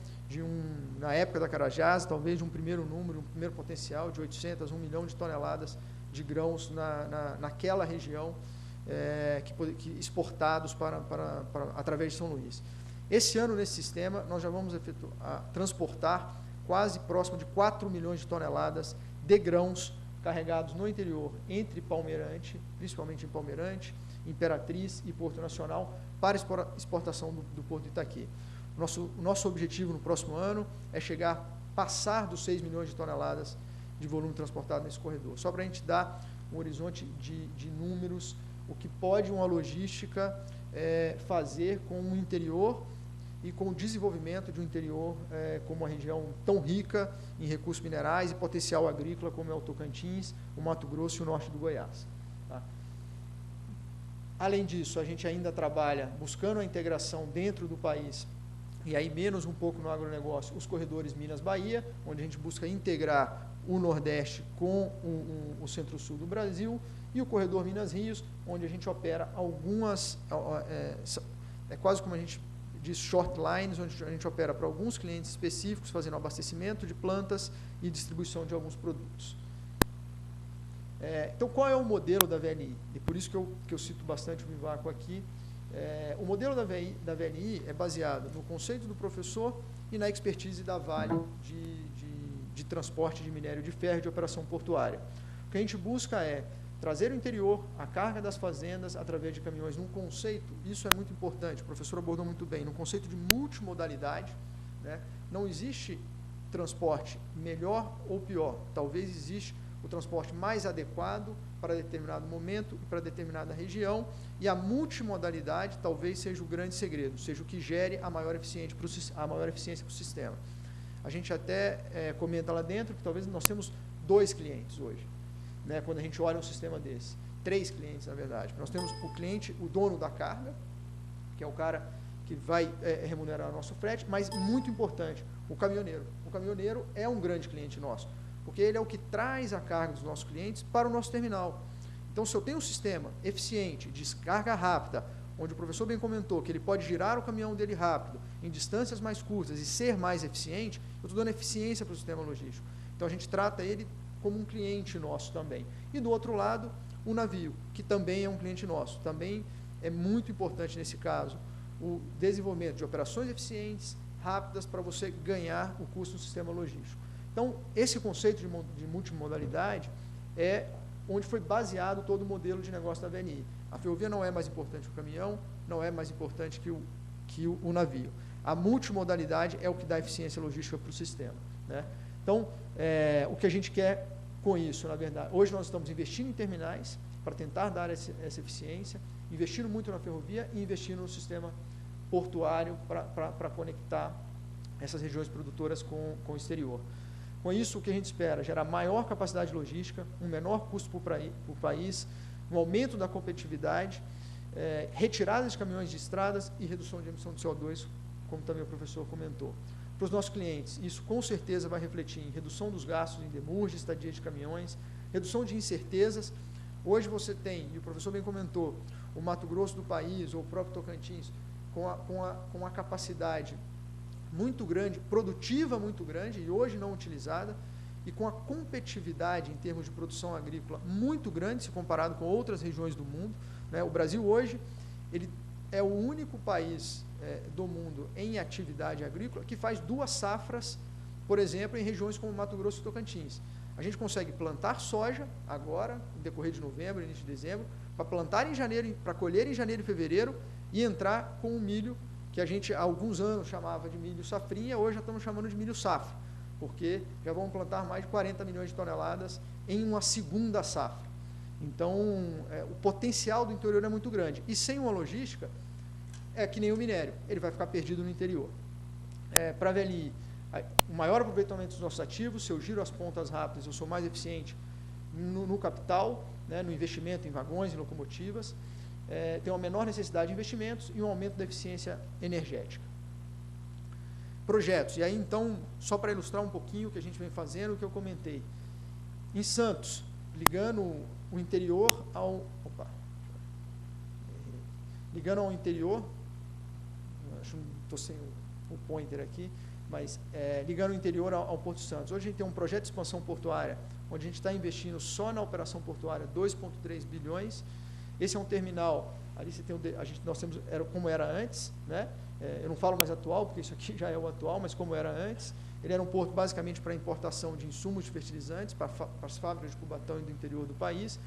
na época da Carajás, talvez de um primeiro número, um primeiro potencial de 800, 1 milhão de toneladas de grãos naquela região, exportados através de São Luís. Esse ano, nesse sistema, nós já vamos transportar quase próximo de 4 milhões de toneladas de grãos carregados no interior, entre Palmeirante, principalmente em Palmeirante, Imperatriz e Porto Nacional, para exportação do Porto de Itaqui. O nosso objetivo no próximo ano é passar dos 6 milhões de toneladas de volume transportado nesse corredor. Só para a gente dar um horizonte de números, o que pode uma logística fazer com o interior e com o desenvolvimento de um interior como uma região tão rica em recursos minerais e potencial agrícola como é o Tocantins, o Mato Grosso e o norte do Goiás. Tá? Além disso, a gente ainda trabalha buscando a integração dentro do país, e aí menos um pouco no agronegócio, os corredores Minas-Bahia, onde a gente busca integrar o Nordeste com o Centro-Sul do Brasil, e o corredor Minas-Rios, onde a gente opera algumas, quase como a gente diz, short lines, onde a gente opera para alguns clientes específicos, fazendo abastecimento de plantas e distribuição de alguns produtos. Então, qual é o modelo da VNI? E por isso que eu cito bastante o Viváqua aqui. O modelo da VNI é baseado no conceito do professor e na expertise da Vale de transporte de minério de ferro e de operação portuária. O que a gente busca é trazer o interior, a carga das fazendas através de caminhões, num conceito, isso é muito importante, o professor abordou muito bem, num conceito de multimodalidade, né? Não existe transporte melhor ou pior, talvez existe o transporte mais adequado para determinado momento e para determinada região, e a multimodalidade talvez seja o grande segredo, seja o que gere a maior eficiência para o sistema. A gente até comenta lá dentro que talvez nós temos 2 clientes hoje, né, quando a gente olha um sistema desse. 3 clientes, na verdade. Nós temos o cliente, o dono da carga, que é o cara que vai remunerar o nosso frete, mas, muito importante, o caminhoneiro. O caminhoneiro é um grande cliente nosso, porque ele é o que traz a carga dos nossos clientes para o nosso terminal. Então, se eu tenho um sistema eficiente, de descarga rápida, onde o professor bem comentou que ele pode girar o caminhão dele rápido, em distâncias mais curtas e ser mais eficiente, eu estou dando eficiência para o sistema logístico. Então, a gente trata ele como um cliente nosso também. E, do outro lado, o navio, que também é um cliente nosso. Também é muito importante, nesse caso, o desenvolvimento de operações eficientes, rápidas, para você ganhar o custo do sistema logístico. Então, esse conceito de multimodalidade é onde foi baseado todo o modelo de negócio da VNI. A ferrovia não é mais importante que o caminhão, não é mais importante que o navio. A multimodalidade é o que dá eficiência logística para o sistema, né? Então, o que a gente quer com isso, na verdade, hoje nós estamos investindo em terminais para tentar dar essa eficiência, investindo muito na ferrovia e investindo no sistema portuário para conectar essas regiões produtoras com o exterior. Com isso, o que a gente espera? Gerar maior capacidade logística, um menor custo para o país, um aumento da competitividade, retirada de caminhões de estradas e redução de emissão de CO2, como também o professor comentou. Para os nossos clientes, isso com certeza vai refletir em redução dos gastos em demurge, estadia de caminhões, redução de incertezas. Hoje você tem, e o professor bem comentou, o Mato Grosso do país, ou o próprio Tocantins, com uma capacidade muito grande, produtiva muito grande, e hoje não utilizada, e com a competitividade em termos de produção agrícola muito grande, se comparado com outras regiões do mundo, né? O Brasil hoje, ele é o único país do mundo em atividade agrícola que faz 2 safras, por exemplo, em regiões como Mato Grosso e Tocantins. A gente consegue plantar soja agora, no decorrer de novembro, início de dezembro, para plantar em janeiro, para colher em janeiro e fevereiro e entrar com o milho, que a gente há alguns anos chamava de milho safrinha, hoje já estamos chamando de milho safra, porque já vamos plantar mais de 40 milhões de toneladas em uma segunda safra. Então, o potencial do interior é muito grande. E sem uma logística, é que nem o minério, ele vai ficar perdido no interior. Para a VLI, o maior aproveitamento dos nossos ativos, se eu giro as pontas rápidas, eu sou mais eficiente no capital, né, no investimento em vagões e locomotivas, tem uma menor necessidade de investimentos e um aumento da eficiência energética. Projetos, e aí então, só para ilustrar um pouquinho o que a gente vem fazendo, o que eu comentei. Em Santos, ligando o interior ao... ligando ao interior, acho que estou sem o pointer aqui, mas ligando o interior ao Porto Santos. Hoje a gente tem um projeto de expansão portuária, onde a gente está investindo só na operação portuária 2,3 bilhões. Esse é um terminal, ali você tem nós temos, como era antes, né? Eu não falo mais atual, porque isso aqui já é o atual, mas como era antes. Ele era um porto basicamente para importação de insumos de fertilizantes para as fábricas de Cubatão e do interior do país.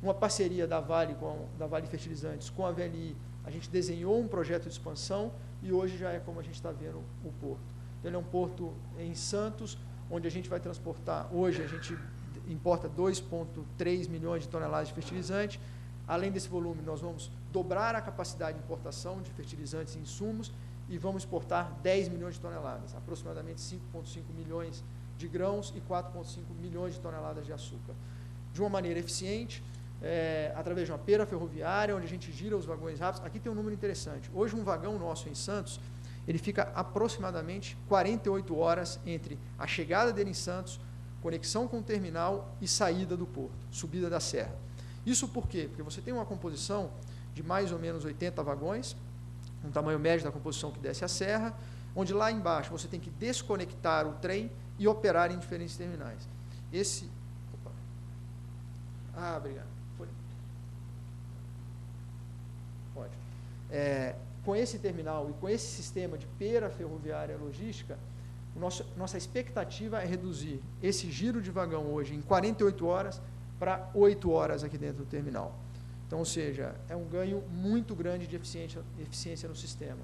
Uma parceria da Vale Fertilizantes com a VLI, a gente desenhou um projeto de expansão e hoje já é como a gente está vendo o porto. Ele é um porto em Santos, onde a gente vai transportar, hoje a gente importa 2,3 milhões de toneladas de fertilizante. Além desse volume, nós vamos dobrar a capacidade de importação de fertilizantes e insumos e vamos exportar 10 milhões de toneladas, aproximadamente 5,5 milhões de grãos e 4,5 milhões de toneladas de açúcar. De uma maneira eficiente, através de uma pera ferroviária, onde a gente gira os vagões rápidos. Aqui tem um número interessante. Hoje, um vagão nosso em Santos, ele fica aproximadamente 48 horas entre a chegada dele em Santos, conexão com o terminal e saída do porto, subida da serra. Isso por quê? Porque você tem uma composição de mais ou menos 80 vagões, um tamanho médio da composição que desce a serra, onde lá embaixo você tem que desconectar o trem e operar em diferentes terminais. Obrigado. Pode. Com esse terminal e com esse sistema de pera ferroviária logística, nossa expectativa é reduzir esse giro de vagão hoje em 48 horas para 8 horas aqui dentro do terminal. Então, ou seja, é um ganho muito grande de eficiência no sistema.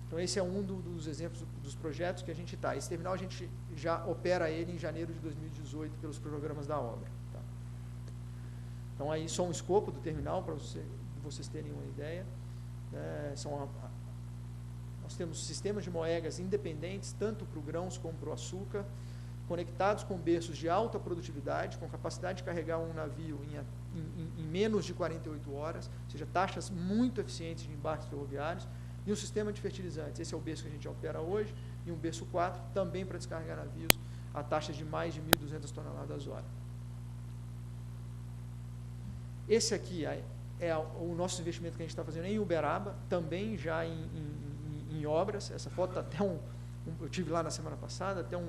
Então, esse é um dos exemplos dos projetos que a gente está. Esse terminal a gente já opera ele em janeiro de 2018 pelos programas da obra. Tá? Então, aí só um escopo do terminal para vocês terem uma ideia. Nós temos sistemas de moegas independentes, tanto para o grãos como para o açúcar, conectados com berços de alta produtividade, com capacidade de carregar um navio em menos de 48 horas, ou seja, taxas muito eficientes de embarques ferroviários, e um sistema de fertilizantes. Esse é o berço que a gente opera hoje, e um berço 4, também para descarregar navios a taxas de mais de 1.200 toneladas hora. Esse aqui é o nosso investimento que a gente está fazendo em Uberaba, também já em obras. Essa foto está até eu tive lá na semana passada, até um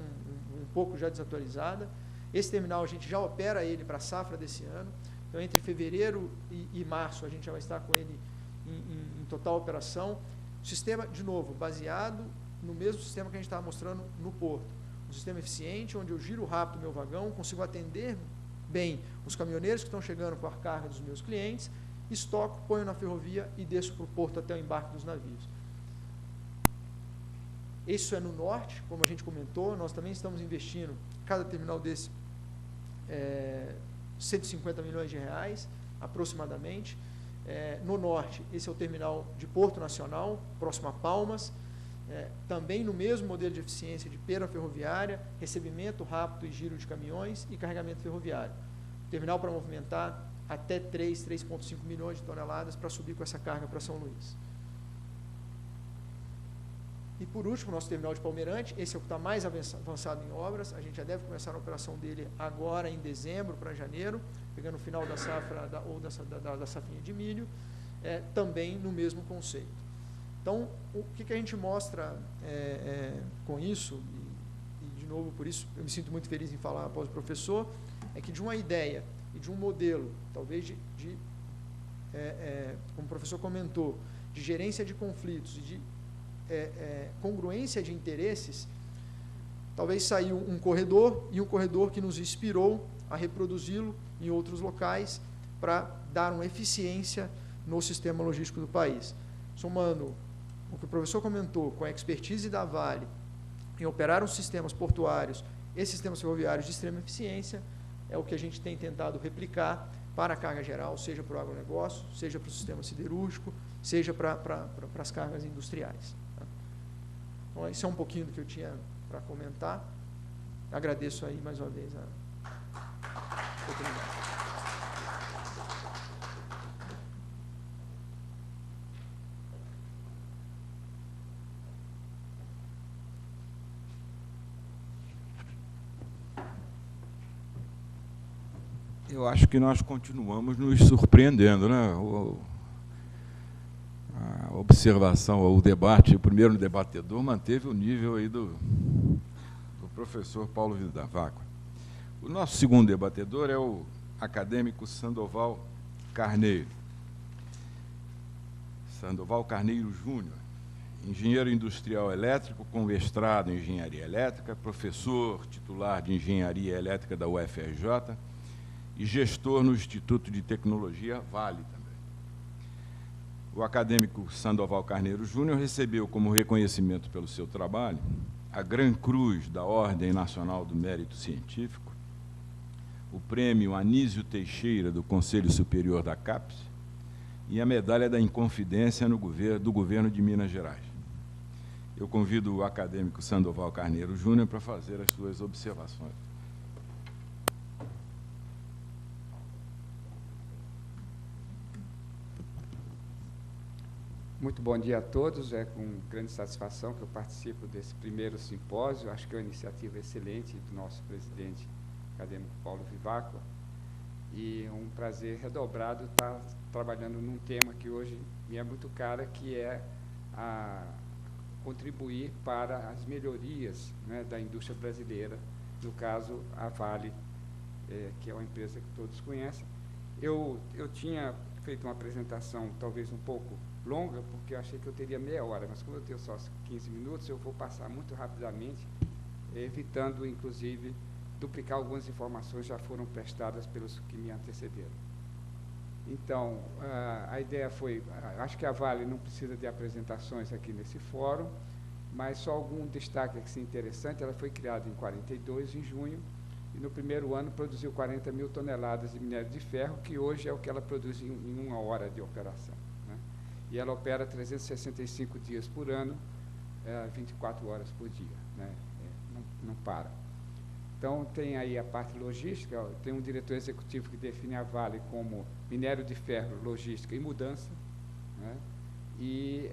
pouco já desatualizada. Esse terminal a gente já opera ele para a safra desse ano. Então, entre fevereiro e março, a gente já vai estar com ele em total operação. Sistema, de novo, baseado no mesmo sistema que a gente estava mostrando no porto. Um sistema eficiente, onde eu giro rápido o meu vagão, consigo atender bem os caminhoneiros que estão chegando com a carga dos meus clientes, estoco, ponho na ferrovia e desço para o porto até o embarque dos navios. Isso é no norte, como a gente comentou. Nós também estamos investindo, cada terminal desse, 150 milhões de reais, aproximadamente. No norte, esse é o terminal de Porto Nacional, próximo a Palmas, também no mesmo modelo de eficiência de pera ferroviária, recebimento rápido e giro de caminhões e carregamento ferroviário. Terminal para movimentar até 3,5 milhões de toneladas para subir com essa carga para São Luís. E por último, nosso terminal de Palmeirante, esse é o que está mais avançado em obras, a gente já deve começar a operação dele agora em dezembro para janeiro, pegando o final da safra da safrinha de milho, também no mesmo conceito. Então, o que a gente mostra com isso, e de novo, por isso eu me sinto muito feliz em falar após o professor, é que de uma ideia e de um modelo, talvez como o professor comentou, de gerência de conflitos e de congruência de interesses, talvez saiu um corredor, e um corredor que nos inspirou a reproduzi-lo em outros locais para dar uma eficiência no sistema logístico do país. Somando o que o professor comentou com a expertise da Vale em operar os sistemas portuários e sistemas ferroviários de extrema eficiência, é o que a gente tem tentado replicar para a carga geral, seja para o agronegócio, seja para o sistema siderúrgico, seja para as cargas industriais. Então, isso é um pouquinho do que eu tinha para comentar. Agradeço aí mais uma vez a oportunidade. Eu acho que nós continuamos nos surpreendendo, né? A observação, o debate, o primeiro debatedor manteve o nível aí do professor Paulo Vivaco. O nosso segundo debatedor é o acadêmico Sandoval Carneiro. Sandoval Carneiro Júnior, engenheiro industrial elétrico com mestrado em engenharia elétrica, professor titular de engenharia elétrica da UFRJ e gestor no Instituto de Tecnologia Vale também. O acadêmico Sandoval Carneiro Júnior recebeu como reconhecimento pelo seu trabalho a Gran Cruz da Ordem Nacional do Mérito Científico, o prêmio Anísio Teixeira do Conselho Superior da CAPES e a medalha da Inconfidência do Governo de Minas Gerais. Eu convido o acadêmico Sandoval Carneiro Júnior para fazer as suas observações. Muito bom dia a todos. É com grande satisfação que eu participo desse primeiro simpósio. Acho que é uma iniciativa excelente do nosso presidente acadêmico Paulo Vivaco. E um prazer redobrado estar trabalhando num tema que hoje me é muito caro, que é contribuir para as melhorias, né, da indústria brasileira, no caso, a Vale, que é uma empresa que todos conhecem. Eu tinha feito uma apresentação talvez um pouco longa, porque eu achei que eu teria meia hora, mas como eu tenho só 15 minutos, eu vou passar muito rapidamente, evitando, inclusive, duplicar algumas informações que já foram prestadas pelos que me antecederam. Então, a ideia foi, acho que a Vale não precisa de apresentações aqui nesse fórum, mas só algum destaque aqui interessante. Ela foi criada em 42, em junho, e no primeiro ano produziu 40 mil toneladas de minério de ferro, que hoje é o que ela produz em uma hora de operação, né? E ela opera 365 dias por ano, 24 horas por dia, né? Não para. Então, tem aí a parte logística, tem um diretor executivo que define a Vale como minério de ferro, logística e mudança, né? E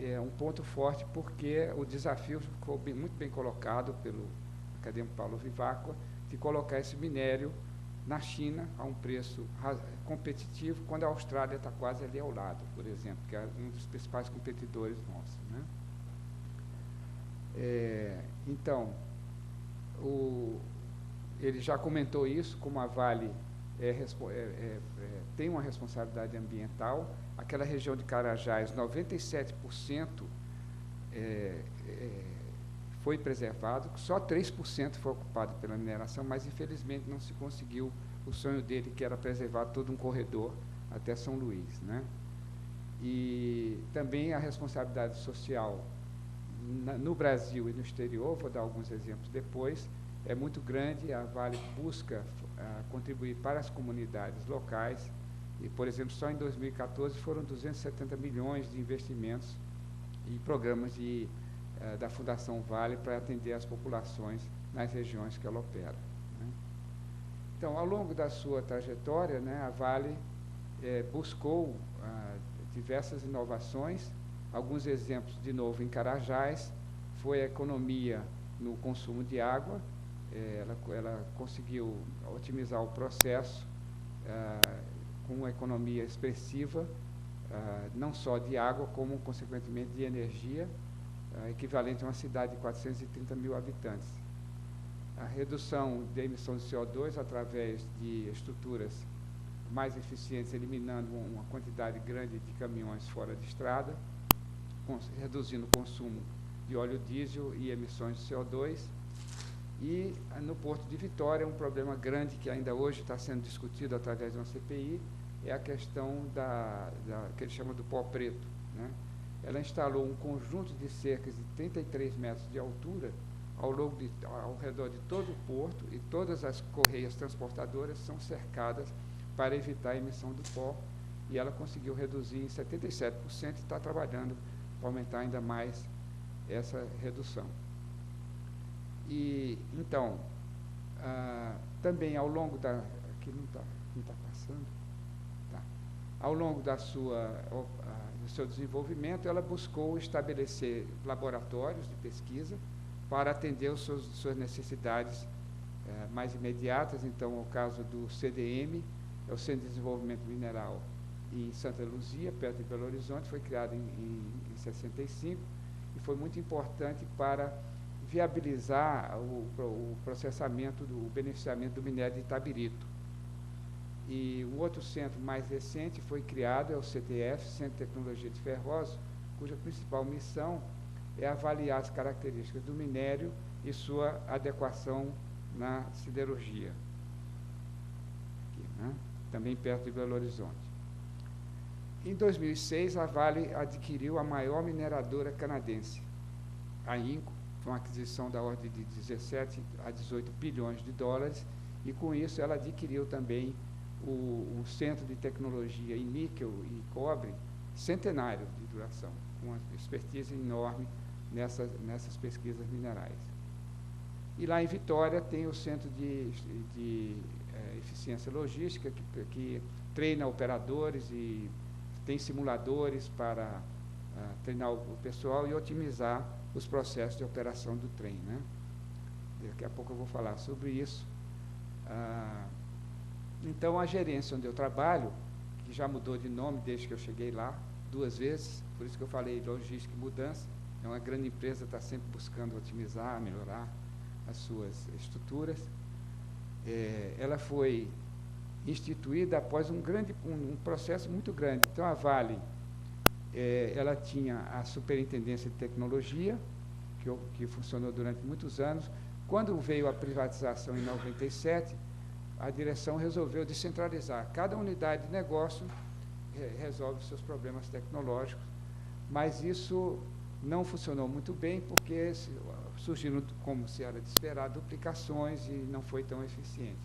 é um ponto forte porque o desafio ficou muito bem colocado pelo acadêmico Paulo Vivaco, de colocar esse minério na China a um preço competitivo, quando a Austrália está quase ali ao lado, por exemplo, que é um dos principais competidores nossos, né? Então, ele já comentou isso, como a Vale tem uma responsabilidade ambiental. Aquela região de Carajás, 97% foi preservado, só 3% foi ocupado pela mineração, mas infelizmente não se conseguiu o sonho dele, que era preservar todo um corredor até São Luís, né? E também a responsabilidade social no Brasil e no exterior, vou dar alguns exemplos depois, é muito grande. A Vale busca contribuir para as comunidades locais E, por exemplo, só em 2014 foram 270 milhões de investimentos em programas da Fundação Vale para atender as populações nas regiões que ela opera, né? Então, ao longo da sua trajetória, né, a Vale buscou diversas inovações. Alguns exemplos, de novo, em Carajás, foi a economia no consumo de água. Ela conseguiu otimizar o processo com uma economia expressiva, não só de água, como, consequentemente, de energia, equivalente a uma cidade de 430 mil habitantes. A redução da emissão de CO2 através de estruturas mais eficientes, eliminando uma quantidade grande de caminhões fora de estrada, reduzindo o consumo de óleo diesel e emissões de CO2. E no Porto de Vitória, um problema grande que ainda hoje está sendo discutido através de uma CPI é a questão que ele chama do pó preto, né? Ela instalou um conjunto de cercas de 33 metros de altura ao redor de todo o porto, e todas as correias transportadoras são cercadas para evitar a emissão do pó, e ela conseguiu reduzir em 77% e está trabalhando para aumentar ainda mais essa redução. E, então, também ao longo aqui não está passando, tá. Ao longo do seu desenvolvimento, ela buscou estabelecer laboratórios de pesquisa para atender suas necessidades mais imediatas. Então, o caso do CDM, é o Centro de Desenvolvimento Mineral, em Santa Luzia, perto de Belo Horizonte, foi criado em 65, e foi muito importante para viabilizar o processamento, o beneficiamento do minério de Itabirito. E um outro centro mais recente foi criado, é o CTF, Centro de Tecnologia de Ferroso, cuja principal missão é avaliar as características do minério e sua adequação na siderurgia, aqui, né? Também perto de Belo Horizonte. Em 2006, a Vale adquiriu a maior mineradora canadense, a Inco, com uma aquisição da ordem de 17 a 18 bilhões de dólares, e com isso ela adquiriu também o Centro de Tecnologia em Níquel e Cobre, centenário de duração, com uma expertise enorme nessas pesquisas minerais. E lá em Vitória tem o Centro de Eficiência Logística, que treina operadores e tem simuladores para treinar o pessoal e otimizar os processos de operação do trem, né? Daqui a pouco eu vou falar sobre isso. Então, a gerência onde eu trabalho, que já mudou de nome desde que eu cheguei lá 2 vezes, por isso que eu falei logística e mudança, é uma grande empresa, está sempre buscando otimizar, melhorar as suas estruturas. Ela foi instituída após um processo muito grande. Então, a Vale, ela tinha a Superintendência de Tecnologia, que funcionou durante muitos anos. Quando veio a privatização em 97, a direção resolveu descentralizar. Cada unidade de negócio resolve os seus problemas tecnológicos, mas isso não funcionou muito bem, porque surgiram, como se era de esperar, duplicações, e não foi tão eficiente.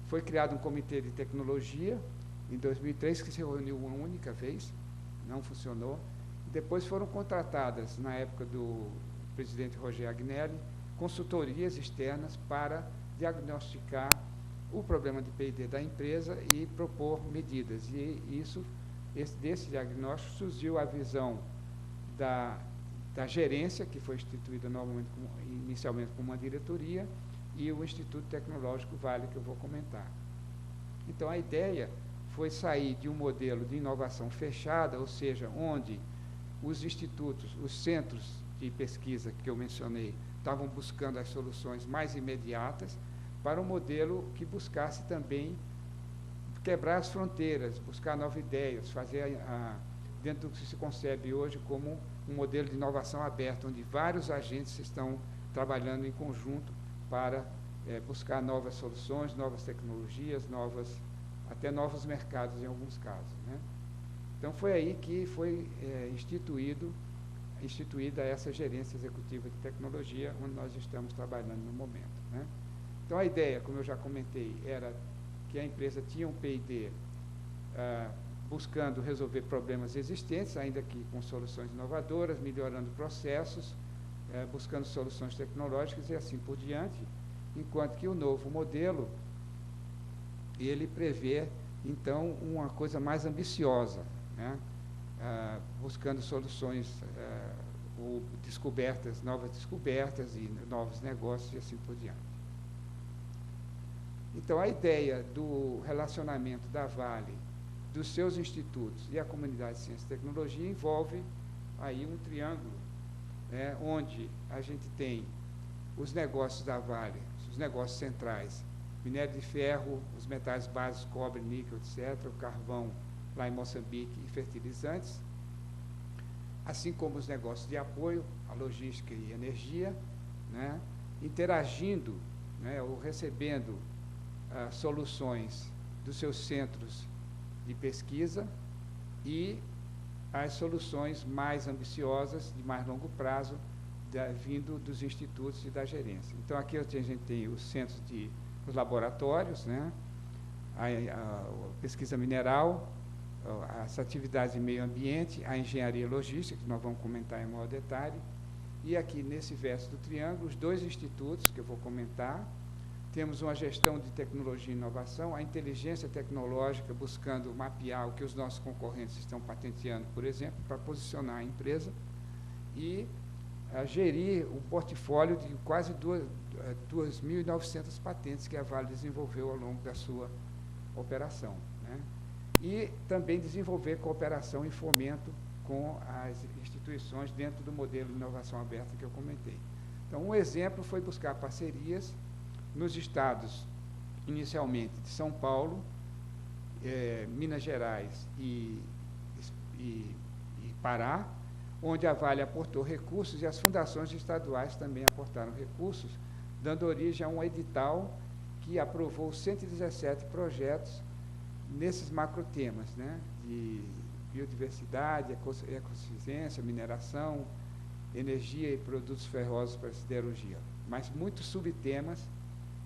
Foi criado um comitê de tecnologia em 2003, que se reuniu uma única vez, não funcionou. Depois foram contratadas, na época do presidente Rogério Agnelli, consultorias externas para diagnosticar o problema de P&D da empresa e propor medidas. E desse diagnóstico surgiu a visão da gerência, que foi instituída inicialmente como uma diretoria, e o Instituto Tecnológico Vale, que eu vou comentar. Então, a ideia foi sair de um modelo de inovação fechada, ou seja, onde os institutos, os centros de pesquisa que eu mencionei, estavam buscando as soluções mais imediatas, para um modelo que buscasse também quebrar as fronteiras, buscar novas ideias, fazer dentro do que se concebe hoje como um modelo de inovação aberta, onde vários agentes estão trabalhando em conjunto para buscar novas soluções, novas tecnologias, até novos mercados em alguns casos, né? Então, foi aí que foi instituída essa gerência executiva de tecnologia, onde nós estamos trabalhando no momento, né? Então, a ideia, como eu já comentei, era que a empresa tinha um P&D buscando resolver problemas existentes, ainda que com soluções inovadoras, melhorando processos, buscando soluções tecnológicas e assim por diante, enquanto que o novo modelo, ele prevê, então, uma coisa mais ambiciosa, né? Buscando soluções ou descobertas, novas descobertas e novos negócios e assim por diante. Então, a ideia do relacionamento da Vale, dos seus institutos e a comunidade de ciência e tecnologia envolve aí um triângulo, onde a gente tem os negócios da Vale, os negócios centrais, minério de ferro, os metais básicos, cobre, níquel, etc., o carvão lá em Moçambique e fertilizantes, assim como os negócios de apoio, a logística e energia, né, interagindo, né, ou recebendo soluções dos seus centros de pesquisa e as soluções mais ambiciosas, de mais longo prazo, vindo dos institutos e da gerência. Então, aqui a gente tem os centros os laboratórios, né, a pesquisa mineral, as atividades de meio ambiente, a engenharia logística, que nós vamos comentar em maior detalhe, e aqui nesse verso do triângulo, os 2 institutos que eu vou comentar. Temos uma gestão de tecnologia e inovação, a inteligência tecnológica, buscando mapear o que os nossos concorrentes estão patenteando, por exemplo, para posicionar a empresa, e gerir o portfólio de quase 2.900 patentes que a Vale desenvolveu ao longo da sua operação, né? E também desenvolver cooperação e fomento com as instituições dentro do modelo de inovação aberta que eu comentei. Então, um exemplo foi buscar parcerias nos estados, inicialmente, de São Paulo, Minas Gerais e Pará, onde a Vale aportou recursos e as fundações estaduais também aportaram recursos, dando origem a um edital que aprovou 117 projetos nesses macrotemas, né, de biodiversidade, ecossistência, mineração, energia e produtos ferrosos para a siderurgia, mas muitos subtemas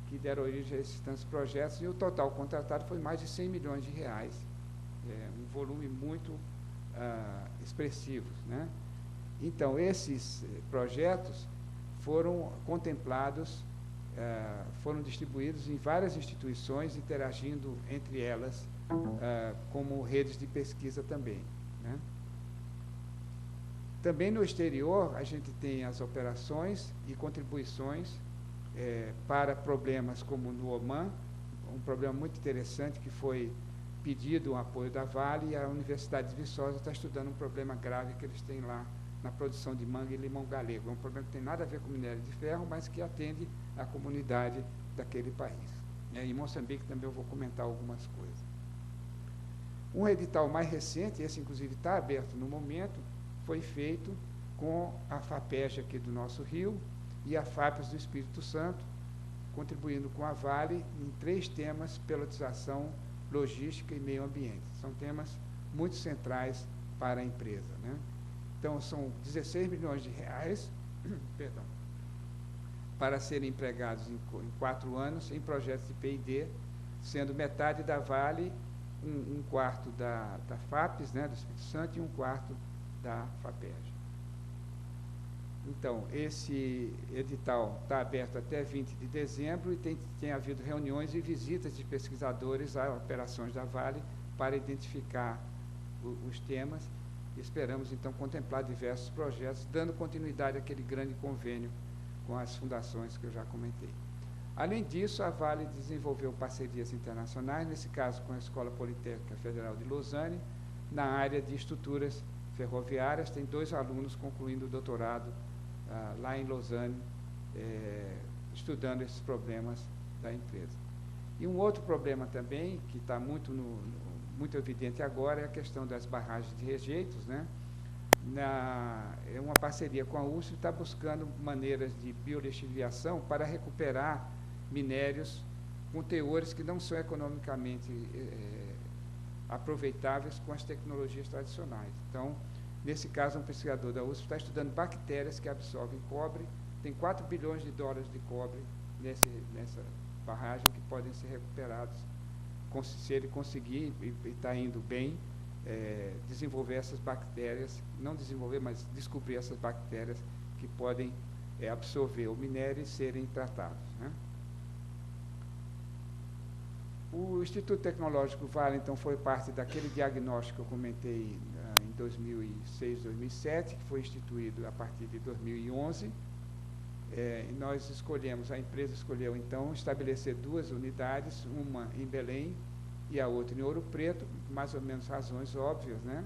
que deram origem a esses tantos projetos, e o total contratado foi mais de 100 milhões de reais, um volume muito expressivo, né? Então, esses projetos foram contemplados, foram distribuídos em várias instituições, interagindo entre elas, como redes de pesquisa também, né? Também no exterior, a gente tem as operações e contribuições para problemas como no Omã, um problema muito interessante que foi pedido o apoio da Vale, e a Universidade de Viçosa está estudando um problema grave que eles têm lá na produção de manga e limão galego. É um problema que tem nada a ver com minério de ferro, mas que atende a comunidade daquele país. Em Moçambique também eu vou comentar algumas coisas. Um edital mais recente, esse inclusive está aberto no momento, foi feito com a FAPESG aqui do nosso Rio e a FAPES do Espírito Santo, contribuindo com a Vale em 3 temas: pelotização, logística e meio ambiente. São temas muito centrais para a empresa, né? Então, são 16 milhões de reais, perdão, para serem empregados em 4 anos em projetos de P&D, sendo metade da Vale, um quarto da FAPES, né, do Espírito Santo, e um quarto da FAPESG. Então, esse edital está aberto até 20 de dezembro e tem havido reuniões e visitas de pesquisadores a operações da Vale para identificar os temas. Esperamos, então, contemplar diversos projetos, dando continuidade àquele grande convênio com as fundações que eu já comentei. Além disso, a Vale desenvolveu parcerias internacionais, nesse caso com a Escola Politécnica Federal de Lausanne, na área de estruturas ferroviárias. Tem 2 alunos concluindo o doutorado lá em Lausanne, estudando esses problemas da empresa. E um outro problema também, que está muito evidente agora, é a questão das barragens de rejeitos, né? É uma parceria com a USP, está buscando maneiras de biolixiviação para recuperar minérios com teores que não são economicamente aproveitáveis com as tecnologias tradicionais. Então, nesse caso, um pesquisador da USP está estudando bactérias que absorvem cobre, tem 4 bilhões de dólares de cobre nessa barragem que podem ser recuperados se ele conseguir, e está indo bem, desenvolver essas bactérias, não desenvolver, mas descobrir essas bactérias que podem absorver o minério e serem tratados, né? O Instituto Tecnológico Vale, então, foi parte daquele diagnóstico que eu comentei em 2006, 2007, que foi instituído a partir de 2011. E nós escolhemos, a empresa escolheu, então, estabelecer 2 unidades, uma em Belém e a outra em Ouro Preto, mais ou menos razões óbvias, né?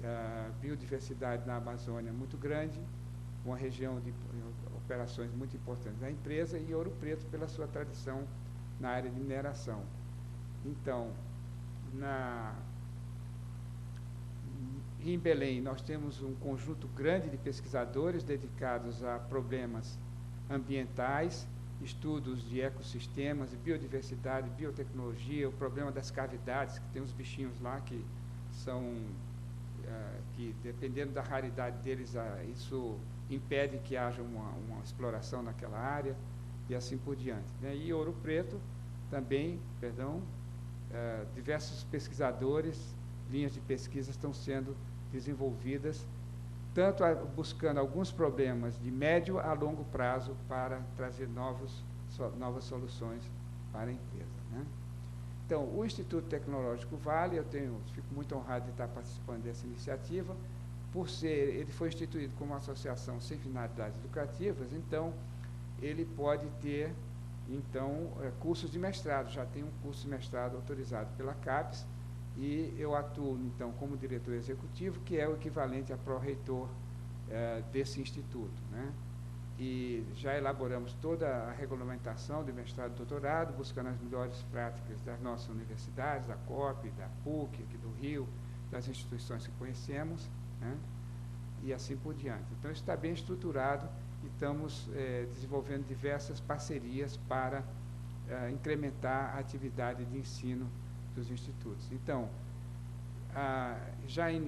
A biodiversidade na Amazônia é muito grande, uma região de operações muito importantes da empresa, e Ouro Preto pela sua tradição na área de mineração. Então, em Belém, nós temos um conjunto grande de pesquisadores dedicados a problemas ambientais, estudos de ecossistemas, de biodiversidade, biotecnologia, o problema das cavidades, que tem uns bichinhos lá que são, que dependendo da raridade deles, isso impede que haja uma exploração naquela área, e assim por diante, né? E Ouro Preto também, diversos pesquisadores, linhas de pesquisa estão sendo desenvolvidas, tanto buscando alguns problemas de médio a longo prazo para trazer novas soluções para a empresa, né? Então, o Instituto Tecnológico Vale, fico muito honrado de estar participando dessa iniciativa, ele foi instituído como uma associação sem finalidades lucrativas, então, ele pode ter, então, cursos de mestrado, já tem um curso de mestrado autorizado pela CAPES, e eu atuo, então, como diretor executivo, que é o equivalente a pró-reitor desse instituto, né? E já elaboramos toda a regulamentação de mestrado e doutorado, buscando as melhores práticas das nossas universidades, da COP, da PUC, aqui do Rio, das instituições que conhecemos, né? E assim por diante. Então, isso está bem estruturado, e estamos desenvolvendo diversas parcerias para incrementar a atividade de ensino dos institutos. Então, já em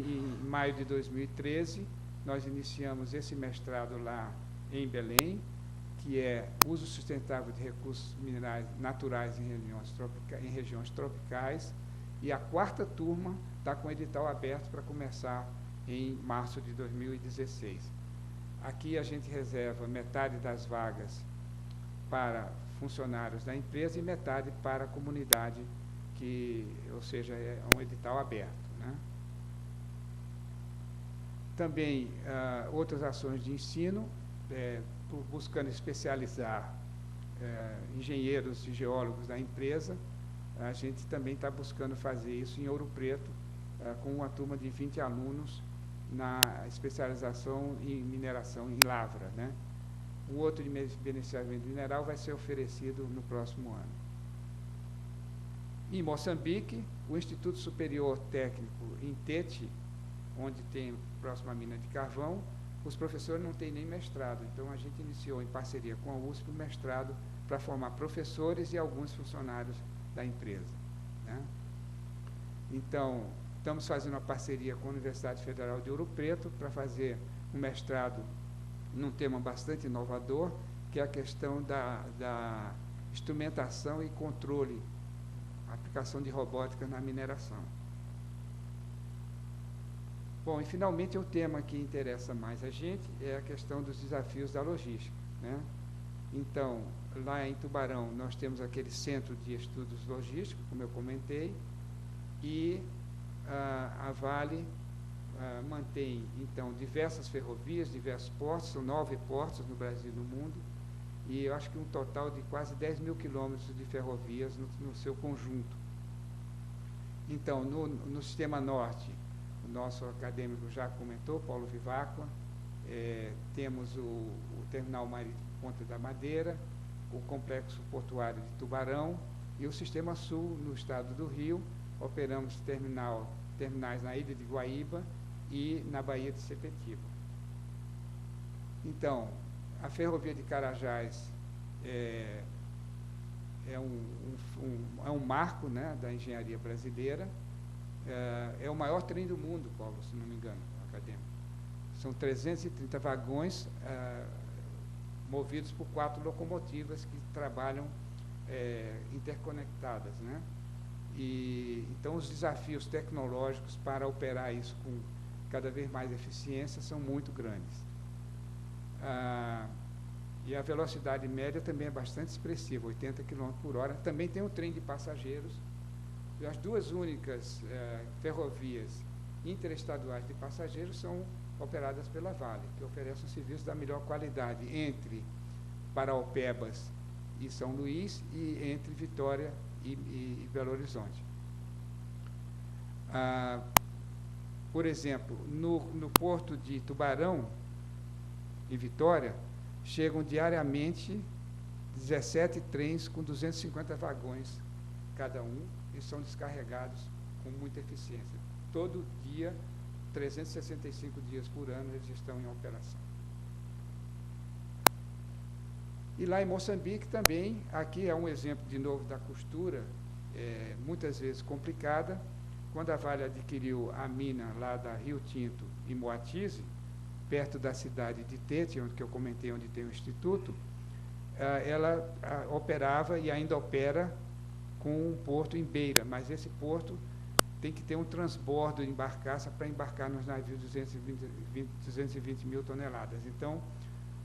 maio de 2013, nós iniciamos esse mestrado lá em Belém, que é uso sustentável de recursos minerais naturais em regiões tropicais, e a 4ª turma está com edital aberto para começar em março de 2016. Aqui a gente reserva metade das vagas para funcionários da empresa e metade para a comunidade, ou seja, é um edital aberto, né? Também outras ações de ensino, buscando especializar engenheiros e geólogos da empresa. A gente também está buscando fazer isso em Ouro Preto, com uma turma de 20 alunos na especialização em mineração em lavra, né? O outro de beneficiamento mineral vai ser oferecido no próximo ano. Em Moçambique, o Instituto Superior Técnico em Tete, onde tem próxima à mina de carvão, os professores não têm nem mestrado, então a gente iniciou em parceria com a USP o mestrado para formar professores e alguns funcionários da empresa, né? Então, estamos fazendo uma parceria com a Universidade Federal de Ouro Preto para fazer um mestrado num tema bastante inovador, que é a questão da instrumentação e controle, aplicação de robótica na mineração. Bom, e finalmente o tema que interessa mais a gente é a questão dos desafios da logística, né? Então, lá em Tubarão, nós temos aquele centro de estudos logísticos, como eu comentei, e a Vale mantém, então, diversas ferrovias, diversos portos, são 9 portos no Brasil e no mundo, e eu acho que um total de quase 10 mil quilômetros de ferrovias no seu conjunto. Então, no Sistema Norte, o nosso acadêmico já comentou, Paulo Viváqua, temos o Terminal Marítimo Ponta da Madeira, o Complexo Portuário de Tubarão e o Sistema Sul, no estado do Rio. Operamos terminais na Ilha de Guaíba e na Baía de Sepetiba. Então, a Ferrovia de Carajás é um marco, né, da engenharia brasileira. É o maior trem do mundo, Paulo, se não me engano, acadêmico. São 330 vagões movidos por 4 locomotivas que trabalham interconectadas, né? E, então, os desafios tecnológicos para operar isso com cada vez mais eficiência são muito grandes. E a velocidade média também é bastante expressiva, 80 km por hora. Também tem um trem de passageiros. E as duas únicas ferrovias interestaduais de passageiros são operadas pela Vale, que oferece um serviço da melhor qualidade entre Paraopebas e São Luís e entre Vitória e Belo Horizonte. Por exemplo, no porto de Tubarão, em Vitória, chegam diariamente 17 trens com 250 vagões cada um e são descarregados com muita eficiência. Todo dia, 365 dias por ano, eles estão em operação. E lá em Moçambique também, aqui é um exemplo de novo da costura, muitas vezes complicada. Quando a Vale adquiriu a mina lá da Rio Tinto em Moatize, perto da cidade de Tete, onde que eu comentei, onde tem o instituto, ela operava e ainda opera com um porto em Beira, mas esse porto tem que ter um transbordo em barcaça para embarcar nos navios de 220 mil toneladas. Então,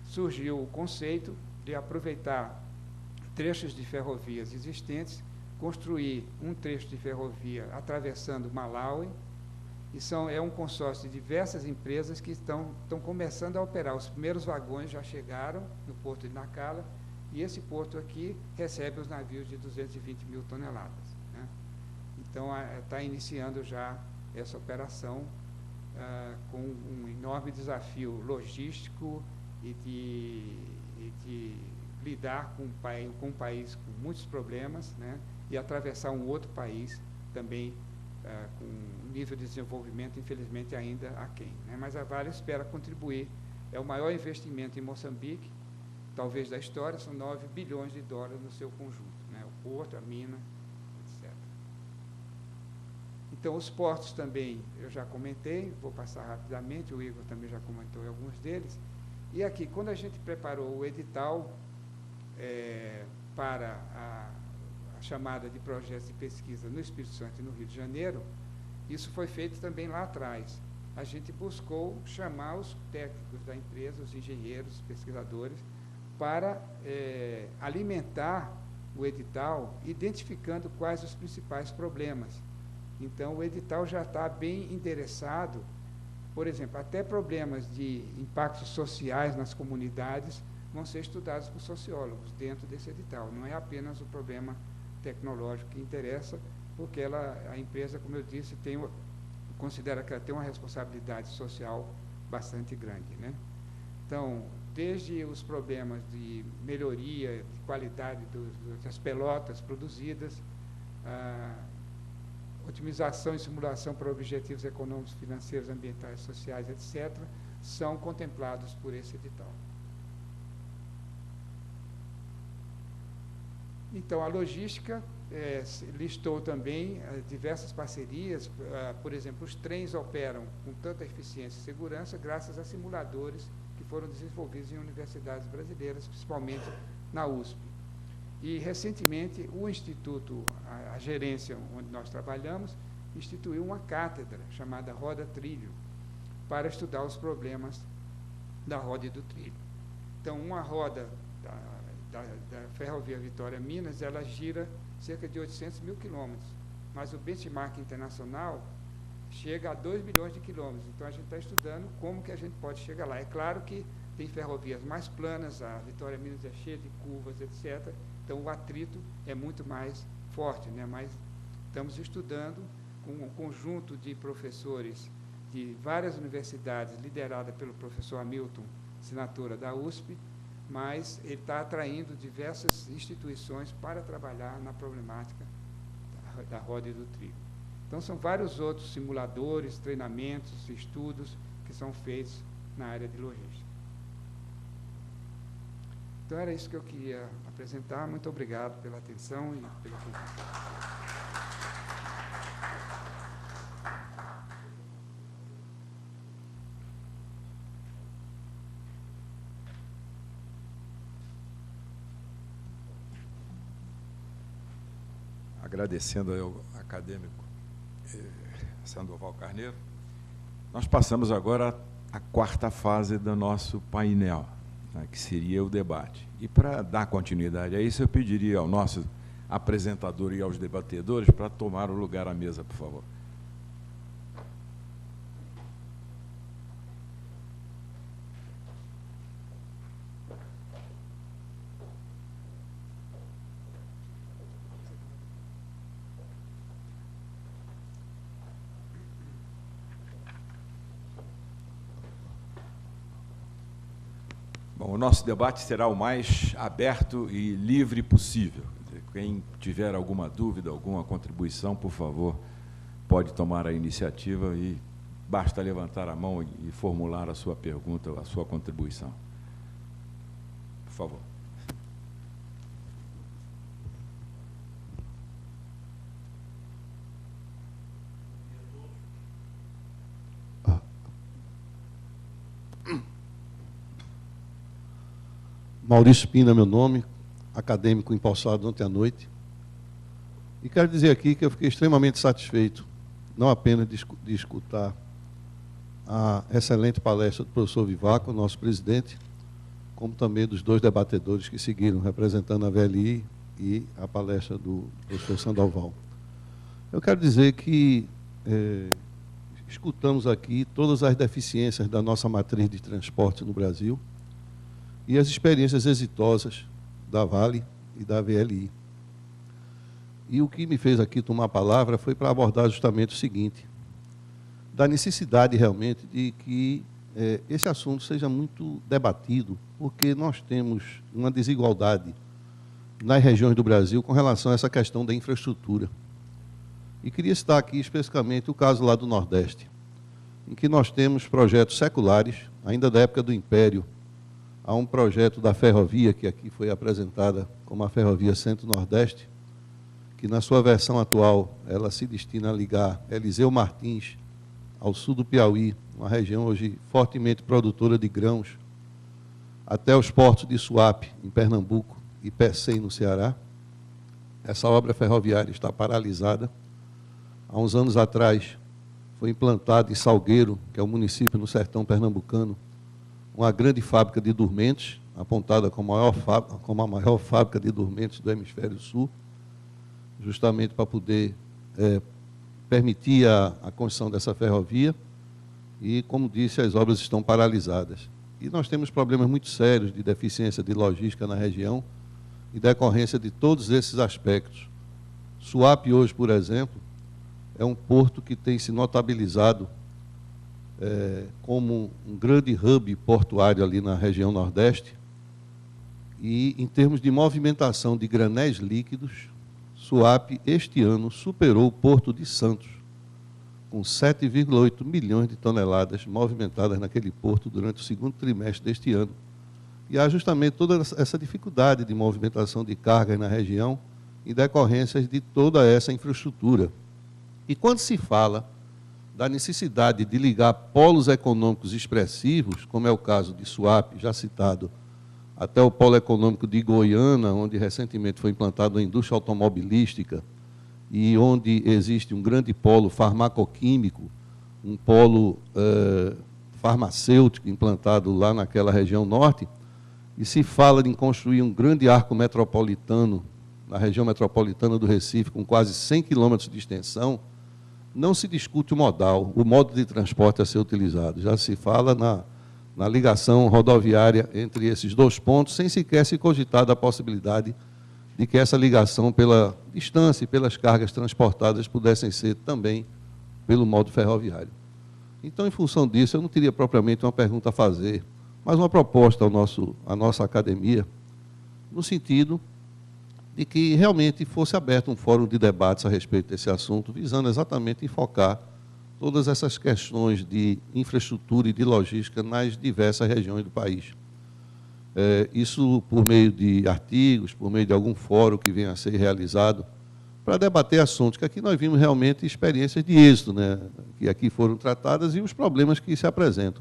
surgiu o conceito de aproveitar trechos de ferrovias existentes, construir um trecho de ferrovia atravessando Malawi, e é um consórcio de diversas empresas que estão começando a operar. Os primeiros vagões já chegaram no porto de Nacala, e esse porto aqui recebe os navios de 220 mil toneladas. Né? Então, está iniciando já essa operação com um enorme desafio logístico e de lidar com um país com muitos problemas, né? E atravessar um outro país também com um nível de desenvolvimento, infelizmente, ainda aquém. Né? Mas a Vale espera contribuir. É o maior investimento em Moçambique, talvez da história, são 9 bilhões de dólares no seu conjunto, né? O porto, a mina, etc. Então, os portos também, eu já comentei, vou passar rapidamente, o Igor também já comentou em alguns deles. E aqui, quando a gente preparou o edital para a chamada de projetos de pesquisa no Espírito Santo e no Rio de Janeiro, isso foi feito também lá atrás. A gente buscou chamar os técnicos da empresa, os engenheiros, os pesquisadores, para alimentar o edital, identificando quais os principais problemas. Então, o edital já está bem endereçado. Por exemplo, até problemas de impactos sociais nas comunidades vão ser estudados por sociólogos dentro desse edital. Não é apenas o problema tecnológico que interessa, porque a empresa, como eu disse, considera que ela tem uma responsabilidade social bastante grande, né? Então, desde os problemas de melhoria, de qualidade das pelotas produzidas, otimização e simulação para objetivos econômicos, financeiros, ambientais, sociais, etc., são contemplados por esse edital. Então, a logística listou também diversas parcerias. Por exemplo, os trens operam com tanta eficiência e segurança graças a simuladores que foram desenvolvidos em universidades brasileiras, principalmente na USP. E, recentemente, o Instituto, a gerência onde nós trabalhamos, instituiu uma cátedra chamada Roda Trilho, para estudar os problemas da roda e do trilho. Então, uma roda da Ferrovia Vitória Minas, ela gira cerca de 800 mil quilômetros, mas o benchmark internacional chega a 2 bilhões de quilômetros. Então, a gente está estudando como que a gente pode chegar lá. É claro que tem ferrovias mais planas, a Vitória Minas é cheia de curvas, etc., então o atrito é muito mais forte, né? Mas estamos estudando com um conjunto de professores de várias universidades, liderada pelo professor Hamilton, assinatura da USP, mas ele está atraindo diversas instituições para trabalhar na problemática da roda e do trilho. Então, são vários outros simuladores, treinamentos, estudos que são feitos na área de logística. Então, era isso que eu queria apresentar. Muito obrigado pela atenção e pela conversa. agradecendo ao acadêmico Sandoval Carneiro, nós passamos agora à quarta fase do nosso painel, né, que seria o debate. E, para dar continuidade a isso, eu pediria ao nosso apresentador e aos debatedores para tomar o lugar à mesa, por favor. Bom, o nosso debate será o mais aberto e livre possível. Quem tiver alguma dúvida, alguma contribuição, por favor, pode tomar a iniciativa e basta levantar a mão e formular a sua pergunta, a sua contribuição. Por favor. Maurício Pina, meu nome, acadêmico empossado ontem à noite. E quero dizer aqui que eu fiquei extremamente satisfeito, não apenas de escutar a excelente palestra do professor Vivaco, nosso presidente, como também dos dois debatedores que seguiram, representando a VLI e a palestra do professor Sandoval. Eu quero dizer que escutamos aqui todas as deficiências da nossa matriz de transporte no Brasil, e as experiências exitosas da Vale e da VLI. E o que me fez aqui tomar a palavra foi para abordar justamente o seguinte, da necessidade realmente de que esse assunto seja muito debatido, porque nós temos uma desigualdade nas regiões do Brasil com relação a essa questão da infraestrutura. E queria citar aqui especificamente o caso lá do Nordeste, em que nós temos projetos seculares, ainda da época do Império. Há um projeto da ferrovia, que aqui foi apresentada como a Ferrovia Centro-Nordeste, que na sua versão atual, ela se destina a ligar Eliseu Martins ao sul do Piauí, uma região hoje fortemente produtora de grãos, até os portos de Suape, em Pernambuco, e Pecém, no Ceará. Essa obra ferroviária está paralisada. Há uns anos atrás, foi implantada em Salgueiro, que é um município no sertão pernambucano, uma grande fábrica de dormentes, apontada como a maior fábrica de dormentes do Hemisfério Sul, justamente para poder permitir a construção dessa ferrovia. E, como disse, as obras estão paralisadas. E nós temos problemas muito sérios de deficiência de logística na região, em decorrência de todos esses aspectos. Suape, hoje, por exemplo, é um porto que tem se notabilizado como um grande hub portuário ali na região Nordeste. E, em termos de movimentação de granéis líquidos, Suape, este ano, superou o Porto de Santos, com 7,8 milhões de toneladas movimentadas naquele porto durante o segundo trimestre deste ano. E há justamente toda essa dificuldade de movimentação de cargas na região, em decorrências de toda essa infraestrutura. E quando se fala da necessidade de ligar polos econômicos expressivos, como é o caso de Suape, já citado, até o polo econômico de Goiânia, onde recentemente foi implantada a indústria automobilística, e onde existe um grande polo farmacoquímico, um polo farmacêutico implantado lá naquela região norte, e se fala em construir um grande arco metropolitano, na região metropolitana do Recife, com quase 100 quilômetros de extensão, não se discute o modal, o modo de transporte a ser utilizado. Já se fala na ligação rodoviária entre esses dois pontos, sem sequer se cogitar da possibilidade de que essa ligação, pela distância e pelas cargas transportadas, pudessem ser também pelo modo ferroviário. Então, em função disso, eu não teria propriamente uma pergunta a fazer, mas uma proposta à nossa academia, no sentido de que realmente fosse aberto um fórum de debates a respeito desse assunto, visando exatamente enfocar todas essas questões de infraestrutura e de logística nas diversas regiões do país. Isso por meio de artigos, por meio de algum fórum que venha a ser realizado, para debater assuntos, que aqui nós vimos realmente experiências de êxito, né, que aqui foram tratadas, e os problemas que se apresentam.